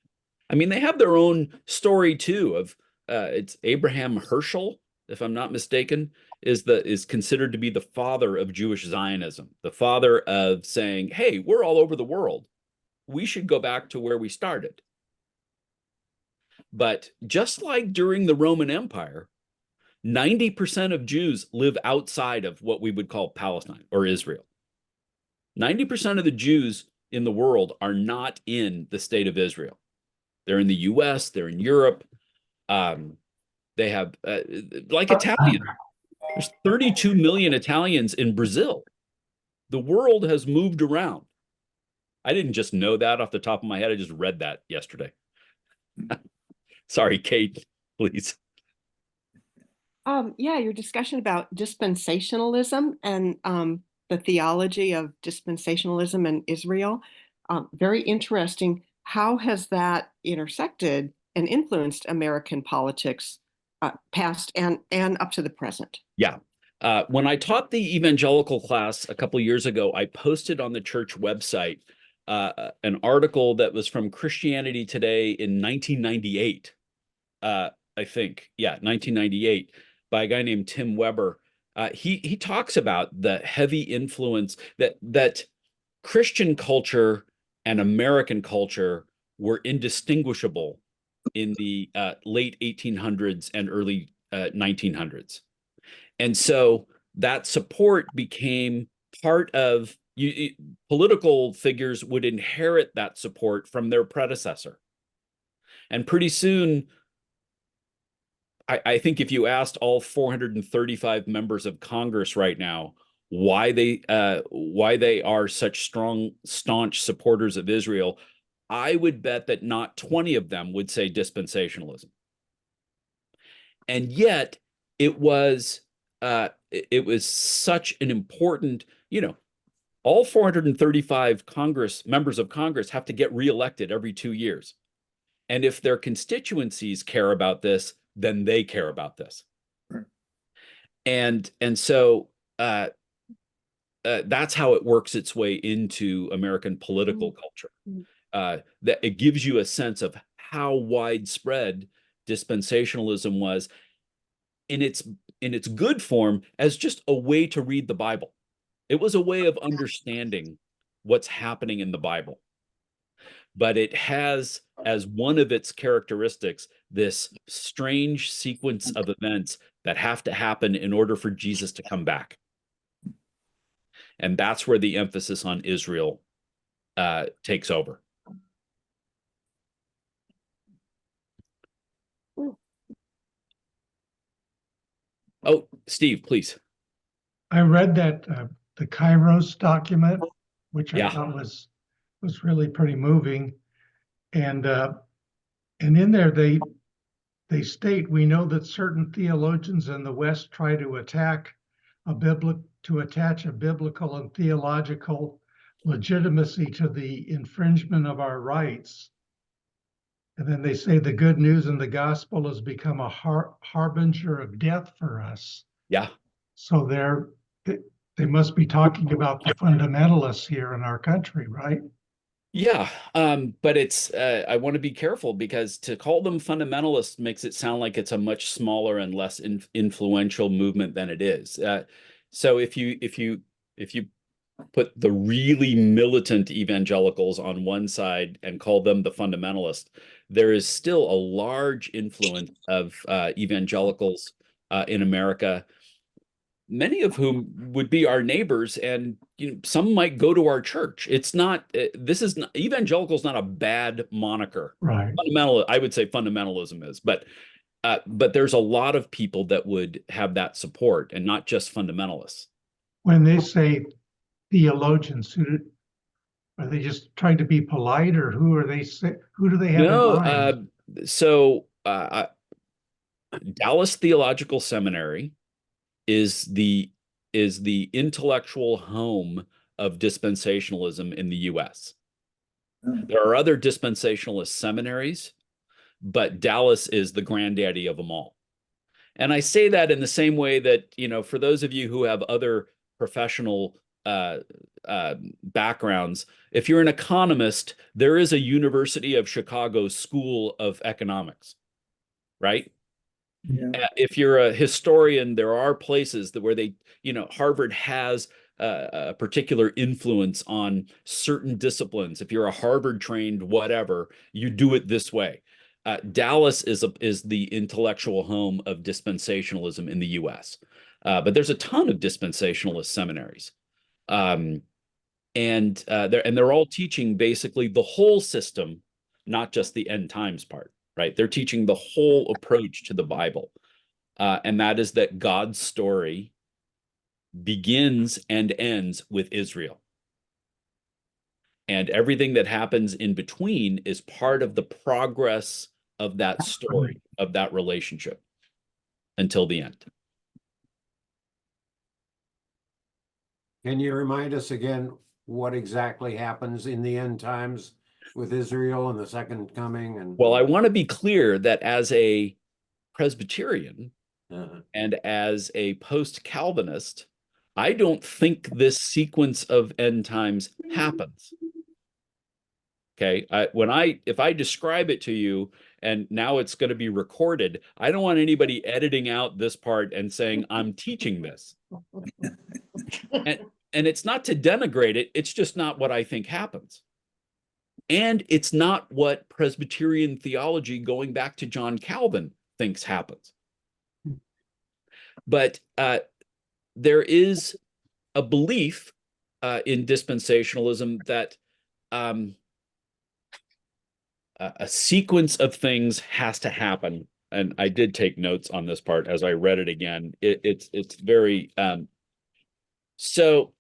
I mean, they have their own story too of it's Abraham Herschel, if I'm not mistaken, is considered to be the father of Jewish Zionism, the father of saying, hey, we're all over the world. We should go back to where we started. But just like during the Roman Empire, 90% of Jews live outside of what we would call Palestine or Israel. 90% of the Jews in the world are not in the state of Israel. They're in the US, they're in Europe. They have, like Italians, there's 32 million Italians in Brazil. The world has moved around. I didn't just know that off the top of my head. I just read that yesterday. Sorry, Kate, please. Yeah, your discussion about dispensationalism and the theology of dispensationalism in Israel, very interesting. How has that intersected and influenced American politics, past and up to the present? Yeah. When I taught the evangelical class a couple years ago, I posted on the church website an article that was from Christianity Today in 1998. I think, yeah, 1998, by a guy named Tim Weber. He talks about the heavy influence that Christian culture and American culture were indistinguishable in the late 1800s and early 1900s. And so that support became part of political figures would inherit that support from their predecessor. And pretty soon, I think if you asked all 435 members of Congress right now why they are such strong, staunch supporters of Israel, I would bet that not 20 of them would say dispensationalism. And yet it was such an important, all 435 members of Congress have to get reelected every 2 years. And if their constituencies care about this, then they care about this. And so that's how it works its way into American political culture. That it gives you a sense of how widespread dispensationalism was in its good form as just a way to read the Bible. It was a way of understanding what's happening in the Bible. But it has as one of its characteristics this strange sequence of events that have to happen in order for Jesus to come back. And that's where the emphasis on Israel takes over. Oh, Steve, please. I read that the Kairos document, which I Yeah. thought was really pretty moving, and in there they state, we know that certain theologians in the West try to attach a biblical and theological legitimacy to the infringement of our rights. And then they say the good news in the gospel has become a harbinger of death for us. Yeah. So they must be talking about the fundamentalists here in our country, right? Yeah, but it's I want to be careful because to call them fundamentalists makes it sound like it's a much smaller and less influential movement than it is. So if you put the really militant evangelicals on one side and call them the fundamentalists, there is still a large influence of evangelicals in America, many of whom would be our neighbors, and some might go to our church. It's not, evangelical is not a bad moniker. Right. I would say fundamentalism is, but there's a lot of people that would have that support and not just fundamentalists. When they say theologians, are they just trying to be polite, or who do they have in mind? So Dallas Theological Seminary is the intellectual home of dispensationalism in the US. There are other dispensationalist seminaries, but Dallas is the granddaddy of them all. And I say that in the same way that, for those of you who have other professional backgrounds, if you're an economist, there is a University of Chicago School of Economics, right? Yeah. If you're a historian, there are places where Harvard has a particular influence on certain disciplines. If you're a Harvard trained whatever, you do it this way. Dallas is the intellectual home of dispensationalism in the U.S. But there's a ton of dispensationalist seminaries. They're all teaching basically the whole system, not just the end times part, right? They're teaching the whole approach to the Bible. And that is that God's story begins and ends with Israel. And everything that happens in between is part of the progress of that story, of that relationship until the end. Can you remind us again what exactly happens in the end times with Israel and the second coming? And well, I want to be clear that as a Presbyterian and as a post-Calvinist, I don't think this sequence of end times happens. Okay, if I describe it to you and now it's going to be recorded, I don't want anybody editing out this part and saying I'm teaching this. And it's not to denigrate it, it's just not what I think happens. And it's not what Presbyterian theology, going back to John Calvin, thinks happens. But there is a belief in dispensationalism that a sequence of things has to happen. And I did take notes on this part as I read it again. It's very so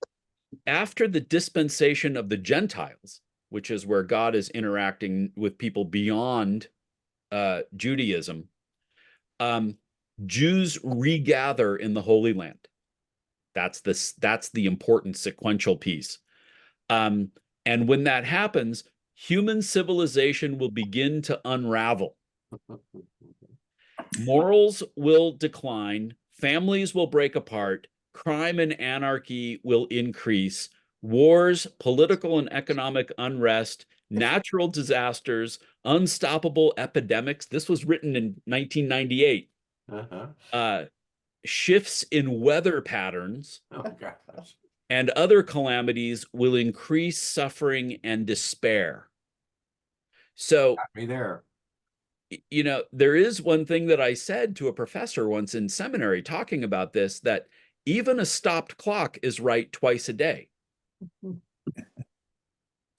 after the dispensation of the Gentiles, which is where God is interacting with people beyond Judaism, Jews regather in the Holy Land. That's the important sequential piece. And when that happens, human civilization will begin to unravel. Morals will decline, families will break apart, crime and anarchy will increase, wars, political and economic unrest, natural disasters, unstoppable epidemics. This was written in 1998. Shifts in weather patterns and other calamities will increase suffering and despair. So, you know, there is one thing that I said to a professor once in seminary talking about this, that even a stopped clock is right twice a day.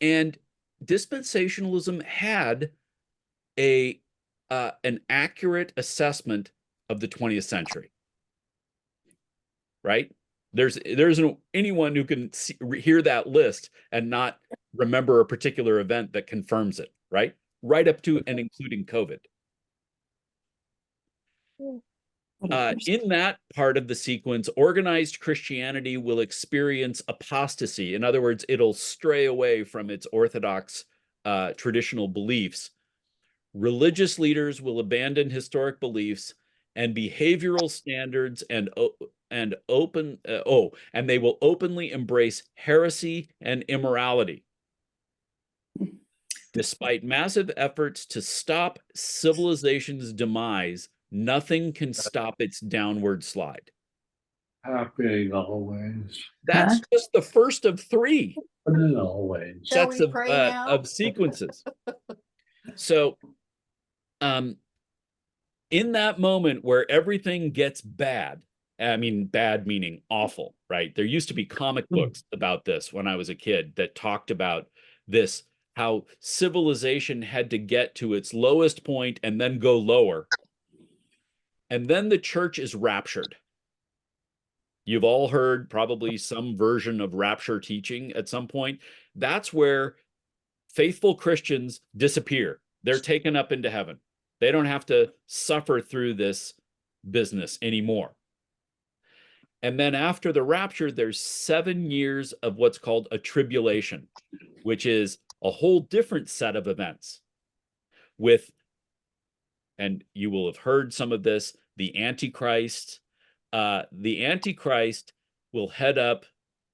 And dispensationalism had an accurate assessment of the 20th century. Right? There isn't anyone who can hear that list and not remember a particular event that confirms it, right? Right up to and including COVID. In that part of the sequence, organized Christianity will experience apostasy. In other words, it'll stray away from its orthodox traditional beliefs. Religious leaders will abandon historic beliefs and behavioral standards and they will openly embrace heresy and immorality. Despite massive efforts to stop civilization's demise, nothing can stop its downward slide. Happening always. That's just the first of three sets of sequences. So, in that moment where everything gets bad, I mean, bad meaning awful, right? There used to be comic books about this when I was a kid that talked about this, how civilization had to get to its lowest point and then go lower. And then the church is raptured. You've all heard probably some version of rapture teaching at some point. That's where faithful Christians disappear. They're taken up into heaven. They don't have to suffer through this business anymore. And then after the rapture, there's 7 years of what's called a tribulation, which is a whole different set of events with, and you will have heard some of this, the Antichrist. The Antichrist will head up,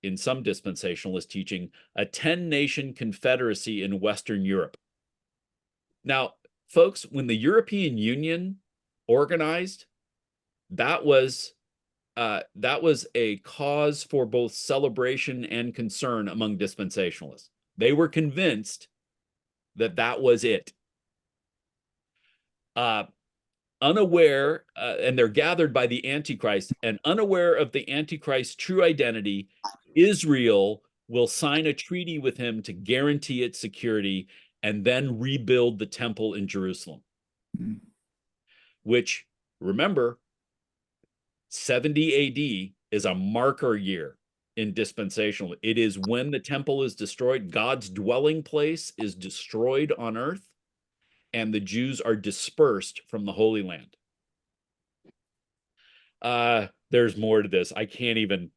in some dispensationalist teaching, a 10-nation confederacy in Western Europe. Now, folks, when the European Union organized, that was a cause for both celebration and concern among dispensationalists. They were convinced that that was it. Uh, unaware, and they're gathered by the Antichrist, and unaware of the Antichrist's true identity, Israel will sign a treaty with him to guarantee its security and then rebuild the temple in Jerusalem. Which, remember, 70 AD is a marker year in dispensational. It is when the temple is destroyed, God's dwelling place is destroyed on earth, and the Jews are dispersed from the Holy Land. There's more to this. I can't even,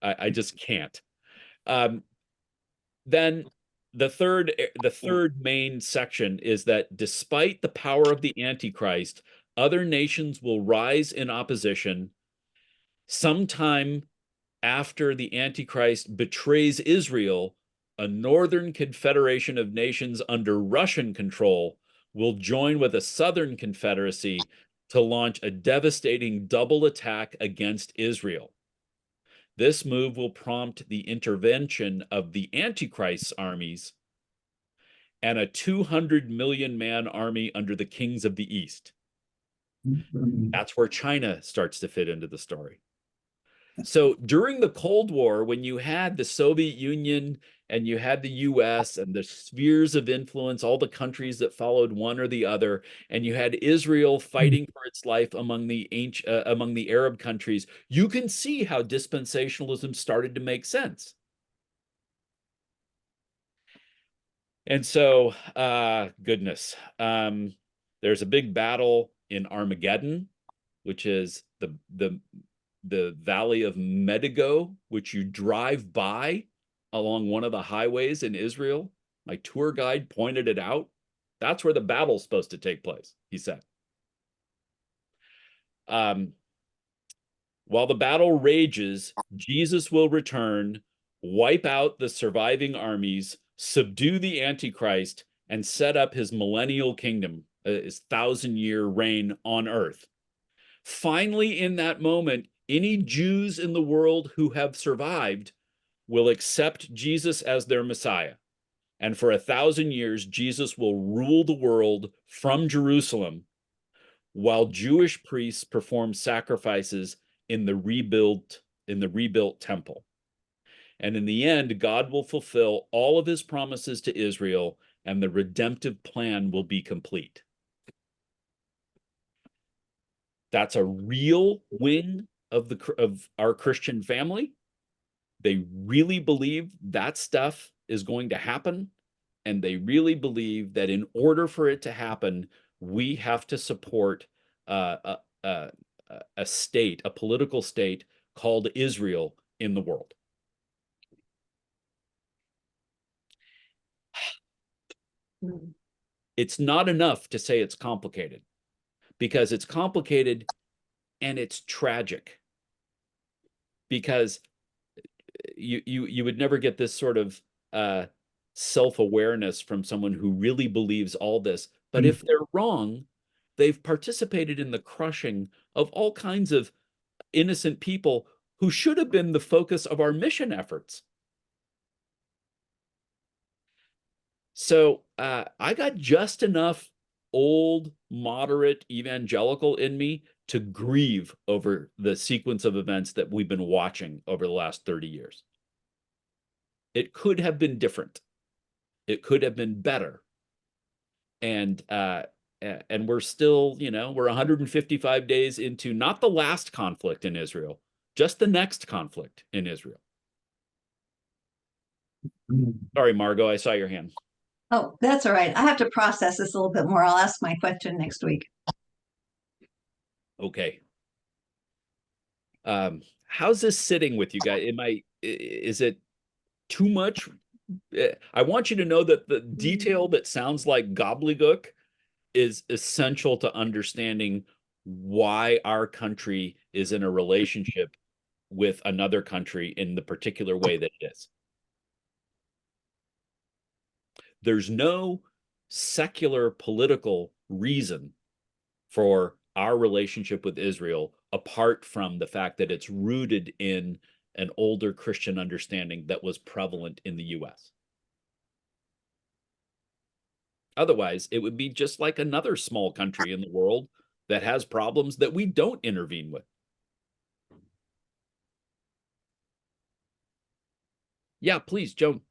I just can't. Then the third main section is that despite the power of the Antichrist, other nations will rise in opposition. Sometime after the Antichrist betrays Israel, a northern confederation of nations under Russian control will join with a southern confederacy to launch a devastating double attack against Israel. This move will prompt the intervention of the Antichrist's armies and a 200 million man army under the kings of the East. That's where China starts to fit into the story. So during the Cold War, when you had the Soviet Union and you had the US and the spheres of influence, all the countries that followed one or the other, and you had Israel fighting for its life among the Arab countries, you can see how dispensationalism started to make sense. And so, goodness, there's a big battle in Armageddon, which is the Valley of Medigo, which you drive by along one of the highways in Israel. My tour guide pointed it out. That's where the battle's supposed to take place, he said. While the battle rages, Jesus will return, wipe out the surviving armies, subdue the Antichrist, and set up his millennial kingdom, his 1,000-year reign on earth. Finally, in that moment, any Jews in the world who have survived will accept Jesus as their Messiah. And for 1,000 years, Jesus will rule the world from Jerusalem while Jewish priests perform sacrifices in the rebuilt temple. And in the end, God will fulfill all of his promises to Israel, and the redemptive plan will be complete. That's a real wing of our Christian family. They really believe that stuff is going to happen, and they really believe that in order for it to happen, we have to support a state, a political state called Israel in the world. It's not enough to say it's complicated, because it's complicated and it's tragic. Because you would never get this sort of self-awareness from someone who really believes all this. But if they're wrong, they've participated in the crushing of all kinds of innocent people who should have been the focus of our mission efforts. So I got just enough old, moderate evangelical in me to grieve over the sequence of events that we've been watching over the last 30 years. It could have been different. It could have been better. And we're still, we're 155 days into not the last conflict in Israel, just the next conflict in Israel. Sorry, Margot, I saw your hand. Oh, that's all right. I have to process this a little bit more. I'll ask my question next week. Okay. How's this sitting with you guys? Is it too much? I want you to know that the detail that sounds like gobbledygook is essential to understanding why our country is in a relationship with another country in the particular way that it is. There's no secular political reason for our relationship with Israel apart from the fact that it's rooted in an older Christian understanding that was prevalent in the US. Otherwise, it would be just like another small country in the world that has problems that we don't intervene with. Yeah, please, Joan.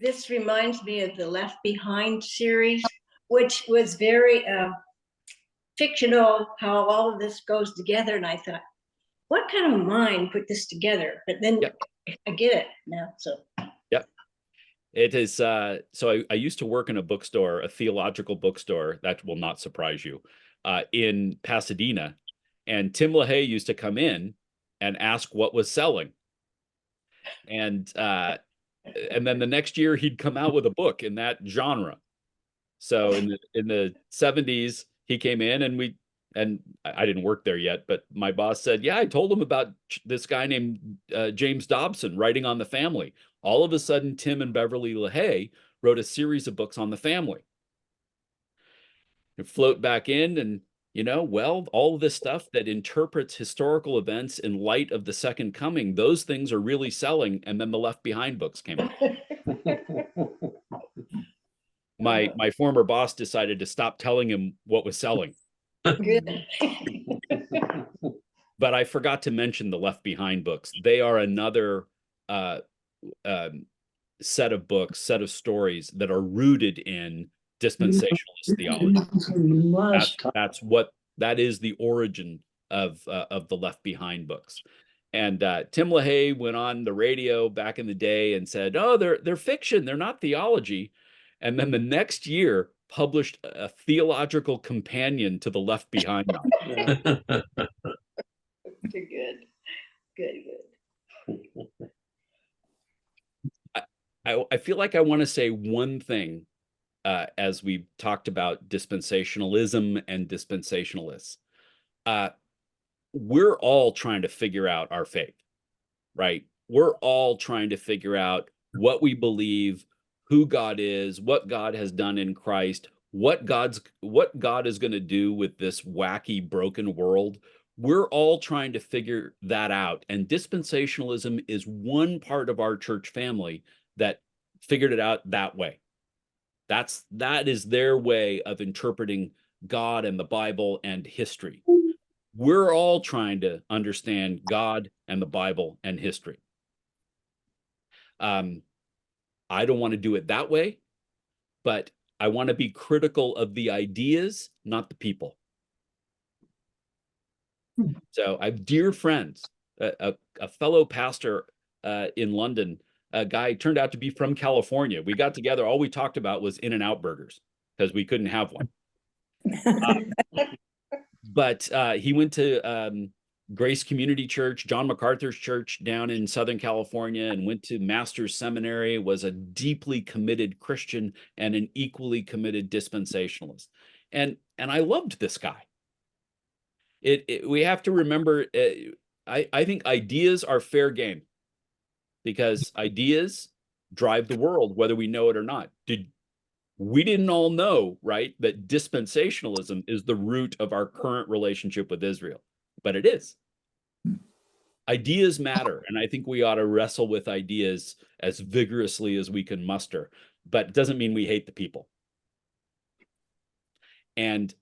This reminds me of the Left Behind series, which was very fictional, how all of this goes together. And I thought, what kind of mind put this together? But then I get it now. So yeah, it is. So I used to work in a bookstore, a theological bookstore. That will not surprise you, in Pasadena. And Tim LaHaye used to come in and ask what was selling. And then the next year he'd come out with a book in that genre. So in the 70s, he came in and I didn't work there yet, but my boss said, yeah, I told him about this guy named James Dobson writing on the family. All of a sudden, Tim and Beverly LaHaye wrote a series of books on the family. And float back in and, well, all of this stuff that interprets historical events in light of the second coming, those things are really selling. And then the Left Behind books came out. My former boss decided to stop telling him what was selling. good. But I forgot to mention the Left Behind books. They are another set of books, set of stories that are rooted in dispensationalist theology. That is the origin of the Left Behind books. And Tim LaHaye went on the radio back in the day and said, "Oh, they're fiction. They're not theology." And then the next year published a theological companion to the Left Behind novel. Good. I feel like I want to say one thing as we talked about dispensationalism and dispensationalists. We're all trying to figure out our faith, right? We're all trying to figure out what we believe, who God is, what God has done in Christ, what God is going to do with this wacky, broken world. We're all trying to figure that out. And dispensationalism is one part of our church family that figured it out that way. That is their way of interpreting God and the Bible and history. We're all trying to understand God and the Bible and history. I don't want to do it that way, but I want to be critical of the ideas, not the people. So I have dear friends, a fellow pastor in London, a guy turned out to be from California. We got together. All we talked about was In-N-Out burgers because we couldn't have one. But he went to Grace Community Church, John MacArthur's church down in Southern California, and went to Master's Seminary, was a deeply committed Christian and an equally committed dispensationalist. And I loved this guy. We have to remember, I think ideas are fair game because ideas drive the world, whether we know it or not. We didn't all know, right, that dispensationalism is the root of our current relationship with Israel, but it is. Ideas matter, and I think we ought to wrestle with ideas as vigorously as we can muster, but it doesn't mean we hate the people. And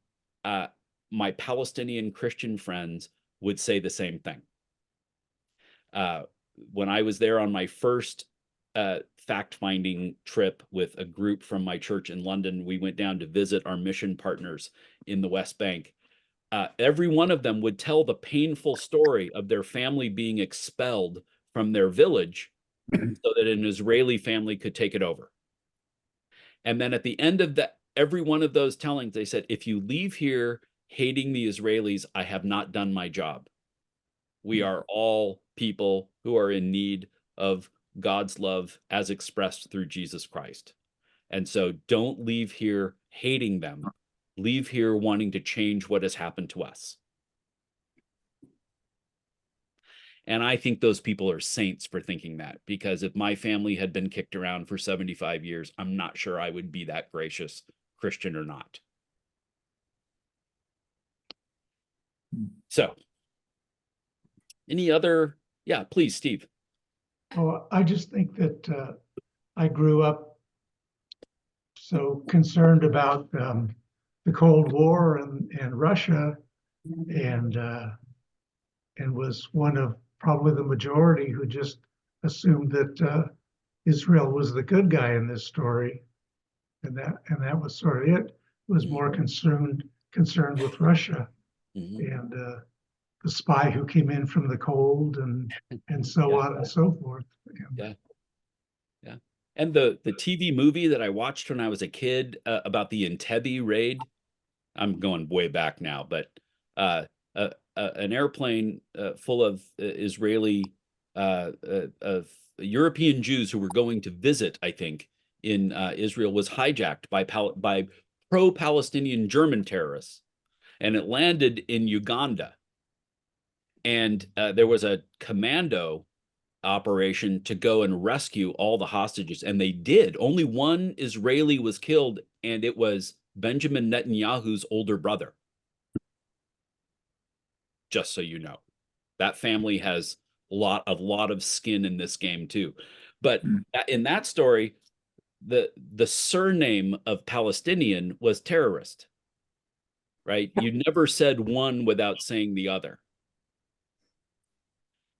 my Palestinian Christian friends would say the same thing. When I was there on my first fact-finding trip with a group from my church in London, we went down to visit our mission partners in the West Bank. Every one of them would tell the painful story of their family being expelled from their village so that an Israeli family could take it over. And then at the end of every one of those tellings, they said, if you leave here hating the Israelis, I have not done my job. We are all people who are in need of God's love as expressed through Jesus Christ. And so don't leave here hating them. Leave here wanting to change what has happened to us. And I think those people are saints for thinking that, because if my family had been kicked around for 75 years, I'm not sure I would be that gracious Christian or not. So, any other? Yeah, please, Steve. Oh, I just think that I grew up so concerned about the Cold War and Russia, and was one of probably the majority who just assumed that Israel was the good guy in this story, and that was sort of it. Was more concerned with Russia and the spy who came in from the cold and so on and so forth. Yeah. Yeah. And the TV movie that I watched when I was a kid about the Entebbe raid, I'm going way back now, but an airplane full of Israeli of European Jews who were going to visit, I think, in Israel was hijacked by pro-Palestinian German terrorists, and it landed in Uganda. And there was a commando operation to go and rescue all the hostages, and they did. Only one Israeli was killed, and it was Benjamin Netanyahu's older brother. Just so you know, that family has a lot of skin in this game too. But in that story, the surname of Palestinian was terrorist, right? You never said one without saying the other.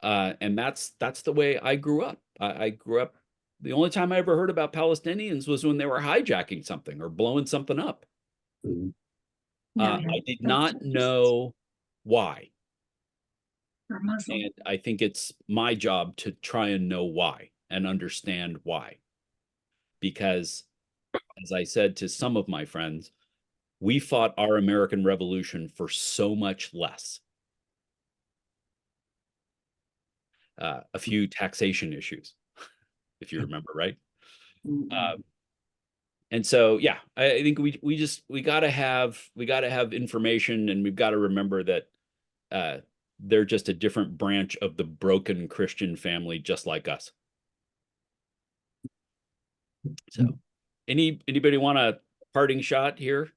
And that's the way I grew up. I grew up. The only time I ever heard about Palestinians was when they were hijacking something or blowing something up. I did not know why. And I think it's my job to try and know why and understand why. Because, as I said to some of my friends, we fought our American Revolution for so much less. A few taxation issues, if you remember, right? And so, yeah, I think we got to have information, and we've got to remember that they're just a different branch of the broken Christian family, just like us. So, anybody want a parting shot here?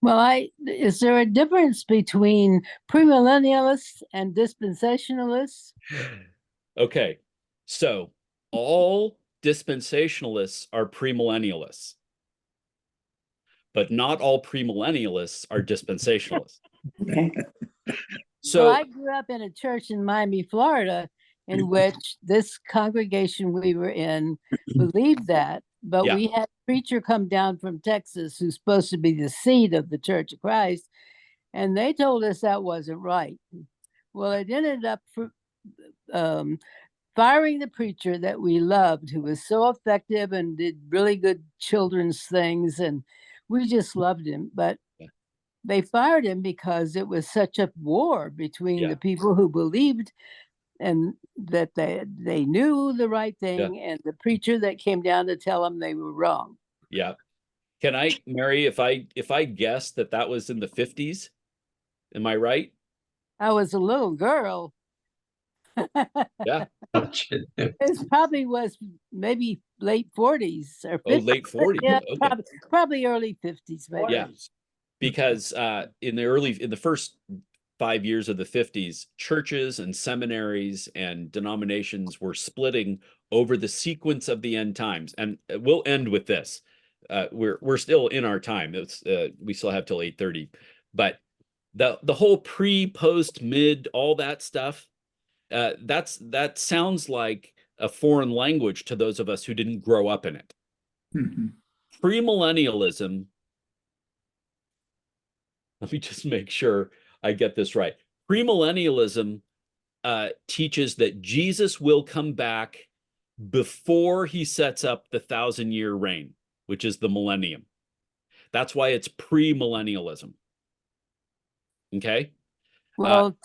Well, is there a difference between premillennialists and dispensationalists? Okay, so all dispensationalists are premillennialists, but not all premillennialists are dispensationalists. So well, I grew up in a church in Miami, Florida, in which this congregation we were in believed that, but we had a preacher come down from Texas who's supposed to be the seed of the Church of Christ, and they told us that wasn't right. Well, it ended up firing the preacher that we loved, who was so effective and did really good children's things, and we just loved him. But they fired him because it was such a war between the people who believed and that they knew the right thing and the preacher that came down to tell them they were wrong. Yeah. Can I, Mary, if I guess that was in the 50s, am I right? I was a little girl. Yeah. It probably was maybe late 40s or 50s. Oh, late 40s. Yeah, okay. probably early 50s, maybe. Yeah. Because in the first 5 years of the 50s, churches and seminaries and denominations were splitting over the sequence of the end times. And we'll end with this. We're still in our time. It's we still have till 8:30. But the whole pre, post, mid, all that stuff, that sounds like a foreign language to those of us who didn't grow up in it. Premillennialism, let me just make sure I get this right. Premillennialism teaches that Jesus will come back before he sets up the 1,000-year reign, which is the millennium. That's why it's premillennialism. Okay? Well,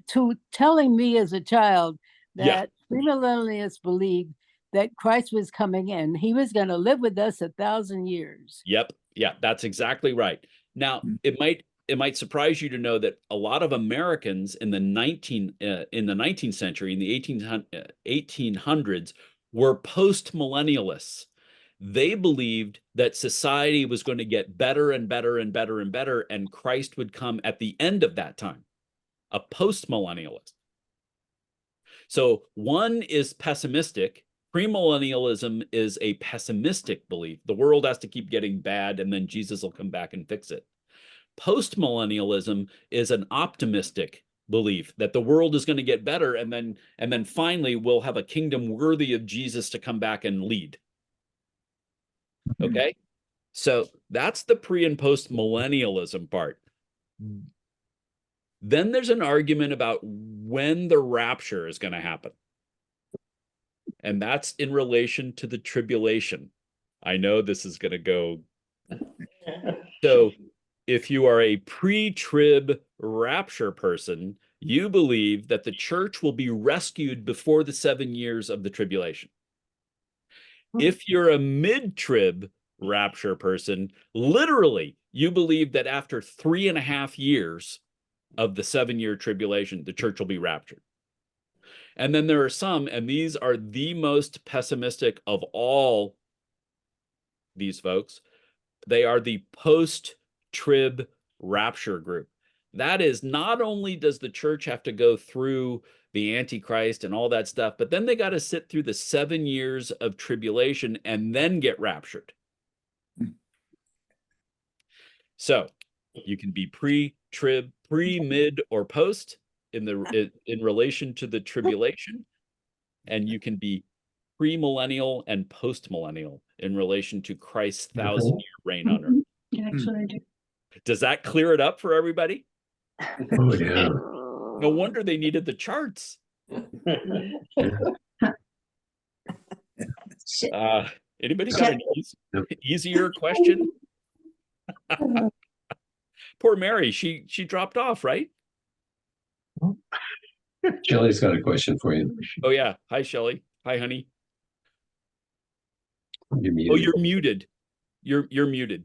to telling me as a child that premillennialists believed that Christ was coming in, he was going to live with us 1,000 years. Yep. Yeah, that's exactly right. Now, it might surprise you to know that a lot of Americans in the 19th century, in the 1800s, were post-millennialists. They believed that society was going to get better and better and better and better, and Christ would come at the end of that time. A post-millennialist. So one is pessimistic, Premillennialism is a pessimistic belief. The world has to keep getting bad and then Jesus will come back and fix it. Postmillennialism is an optimistic belief that the world is going to get better and then finally we'll have a kingdom worthy of Jesus to come back and lead. Okay? So that's the pre and post millennialism part. Then there's an argument about when the rapture is going to happen. And that's in relation to the tribulation. I know this is going to go. So if you are a pre-trib rapture person, you believe that the church will be rescued before the 7 years of the tribulation. If you're a mid-trib rapture person, literally, you believe that after 3.5 years of the 7-year tribulation, the church will be raptured. And then there are some, and these are the most pessimistic of all these folks. They are the post-trib rapture group. That is, not only does the church have to go through the Antichrist and all that stuff, but then they got to sit through the 7 years of tribulation and then get raptured. So you can be pre-trib, pre-mid, or post in relation to the tribulation, and you can be pre-millennial and post-millennial in relation to Christ's 1,000-year reign on earth. Actually, Does that clear it up for everybody? Oh, yeah. No wonder they needed the charts. Anybody got an easier question? Poor Mary, she dropped off, right? Shelley's got a question for you. Oh yeah. Hi, Shelley. Hi, honey. You're muted. Oh, you're muted. You're muted.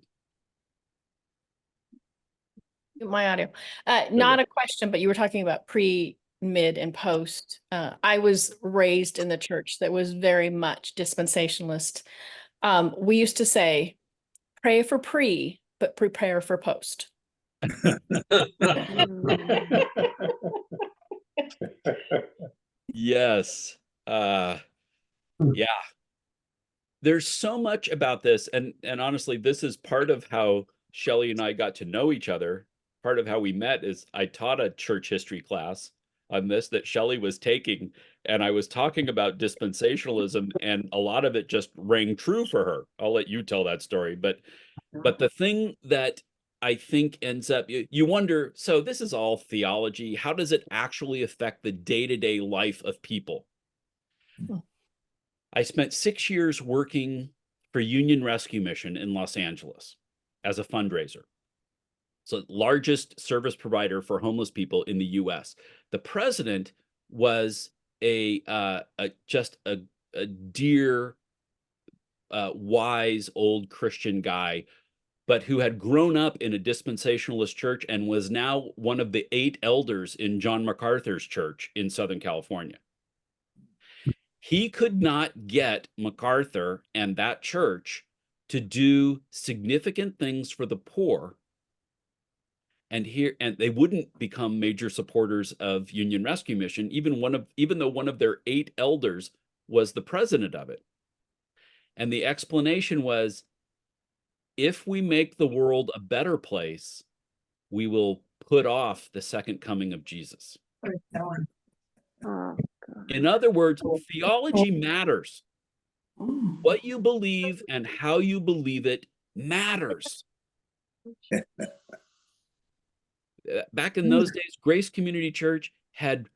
My audio. Not a question, but you were talking about pre, mid, and post. I was raised in the church that was very much dispensationalist. We used to say, pray for pre, but prepare for post. Yes. Yeah. There's so much about this, and honestly, this is part of how Shelley and I got to know each other. Part of how we met is I taught a church history class on this that Shelley was taking, and I was talking about dispensationalism, and a lot of it just rang true for her. I'll let you tell that story, but the thing that I think ends up, you wonder, so this is all theology. How does it actually affect the day-to-day life of people? I spent 6 years working for Union Rescue Mission in Los Angeles as a fundraiser. So largest service provider for homeless people in the US. The president was just a dear, wise old Christian guy, but who had grown up in a dispensationalist church and was now one of the 8 elders in John MacArthur's church in Southern California. He could not get MacArthur and that church to do significant things for the poor, and they wouldn't become major supporters of Union Rescue Mission, even though one of their 8 elders was the president of it. And the explanation was, if we make the world a better place, we will put off the second coming of Jesus. In other words, theology matters. What you believe and how you believe it matters. Back in those days, Grace Community Church had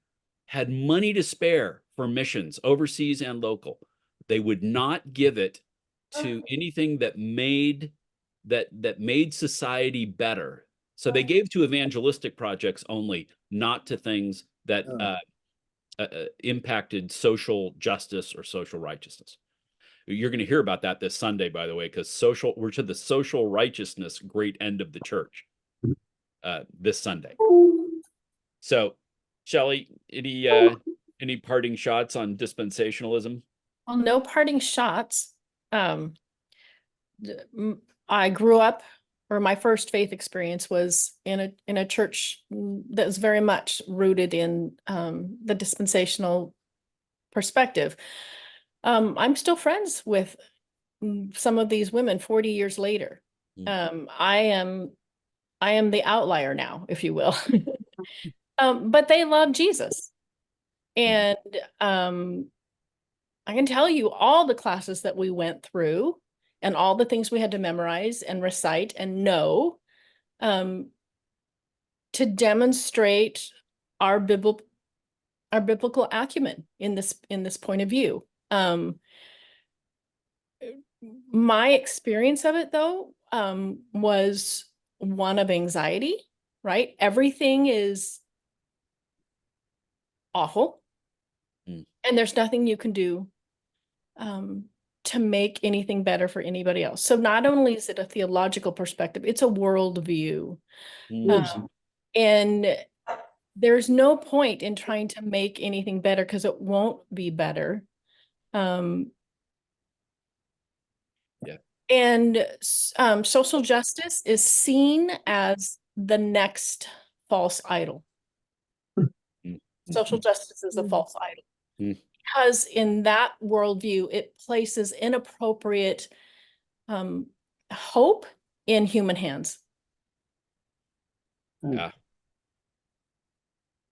money to spare for missions, overseas and local. They would not give it to anything that made society better. So they gave to evangelistic projects only, not to things that impacted social justice or social righteousness. You're going to hear about that this Sunday, by the way, because we're to the social righteousness great end of the church this Sunday. So, Shelley, any parting shots on dispensationalism? Well, no parting shots. I grew up, or my first faith experience was in a church that was very much rooted in the dispensational perspective. I'm still friends with some of these women 40 years later. I am the outlier now, if you will. But they love Jesus. And I can tell you all the classes that we went through and all the things we had to memorize and recite and know to demonstrate our biblical acumen in this point of view. My experience of it, though, was one of anxiety, right? Everything is awful, and there's nothing you can do to make anything better for anybody else. So not only is it a theological perspective, it's a worldview. And there's no point in trying to make anything better because it won't be better. And social justice is seen as the next false idol. Social justice is a false idol. Because in that worldview, it places inappropriate hope in human hands. Yeah.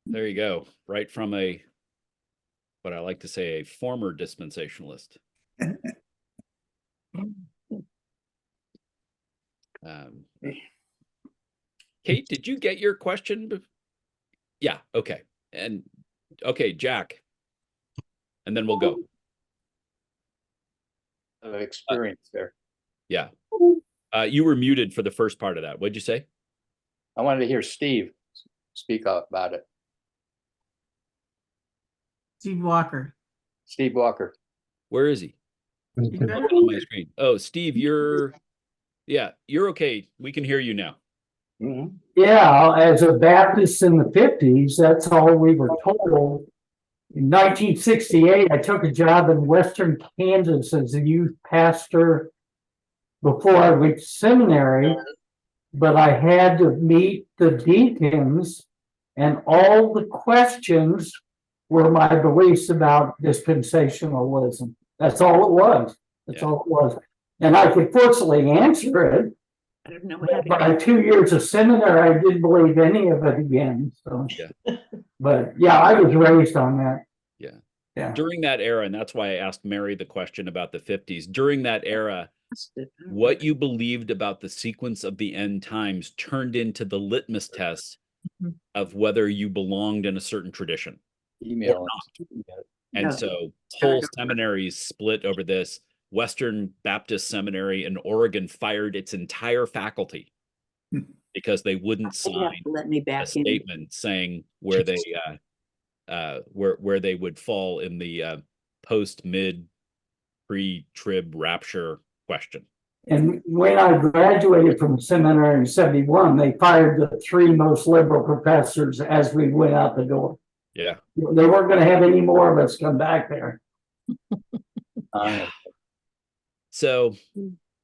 There you go. Right from what I like to say, a former dispensationalist. Kate, did you get your question? Yeah. Okay. And okay, Jack. And then we'll go. Experience there. Yeah. You were muted for the first part of that. What'd you say? I wanted to hear Steve speak up about it. Steve Walker. Steve Walker. Where is he? On my screen. Oh, Steve, you're okay. We can hear you now. Yeah, as a Baptist in the 50s, that's all we were told. In 1968, I took a job in Western Kansas as a youth pastor before I went to seminary, but I had to meet the deacons, and all the questions were my beliefs about dispensationalism. That's all it was. That's all it was. And I could fortunately answer it. I don't know But by 2 years of seminary, I didn't believe any of it again. So, but yeah, I was raised on that. Yeah. During that era, and that's why I asked Mary the question about the 50s. During that era, what you believed about the sequence of the end times turned into the litmus test of whether you belonged in a certain tradition or not. And so whole seminaries split over this. Western Baptist Seminary in Oregon fired its entire faculty because they wouldn't sign a statement saying where they where they would fall in the post, mid, pre-trib rapture question. And when I graduated from seminary in 71, they fired the 3 most liberal professors as we went out the door. Yeah. They weren't going to have any more of us come back there. So,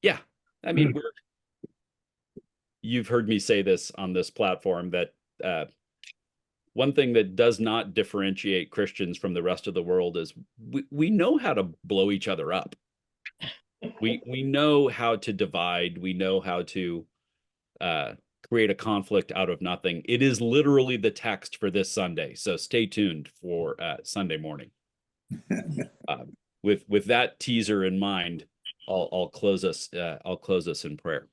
yeah, I mean, you've heard me say this on this platform that one thing that does not differentiate Christians from the rest of the world is we know how to blow each other up. We know how to divide. We know how to create a conflict out of nothing. It is literally the text for this Sunday. So stay tuned for Sunday morning. With that teaser in mind, I'll close us in prayer.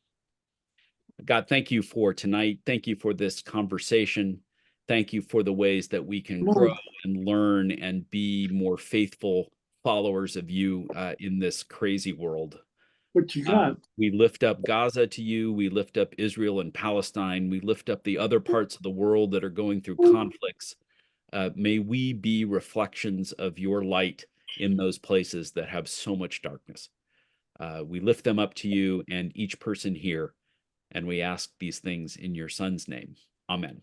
God, thank you for tonight. Thank you for this conversation. Thank you for the ways that we can grow and learn and be more faithful followers of you in this crazy world. What you got? We lift up Gaza to you. We lift up Israel and Palestine. We lift up the other parts of the world that are going through conflicts. May we be reflections of your light in those places that have so much darkness. We lift them up to you and each person here, and we ask these things in your Son's name. Amen.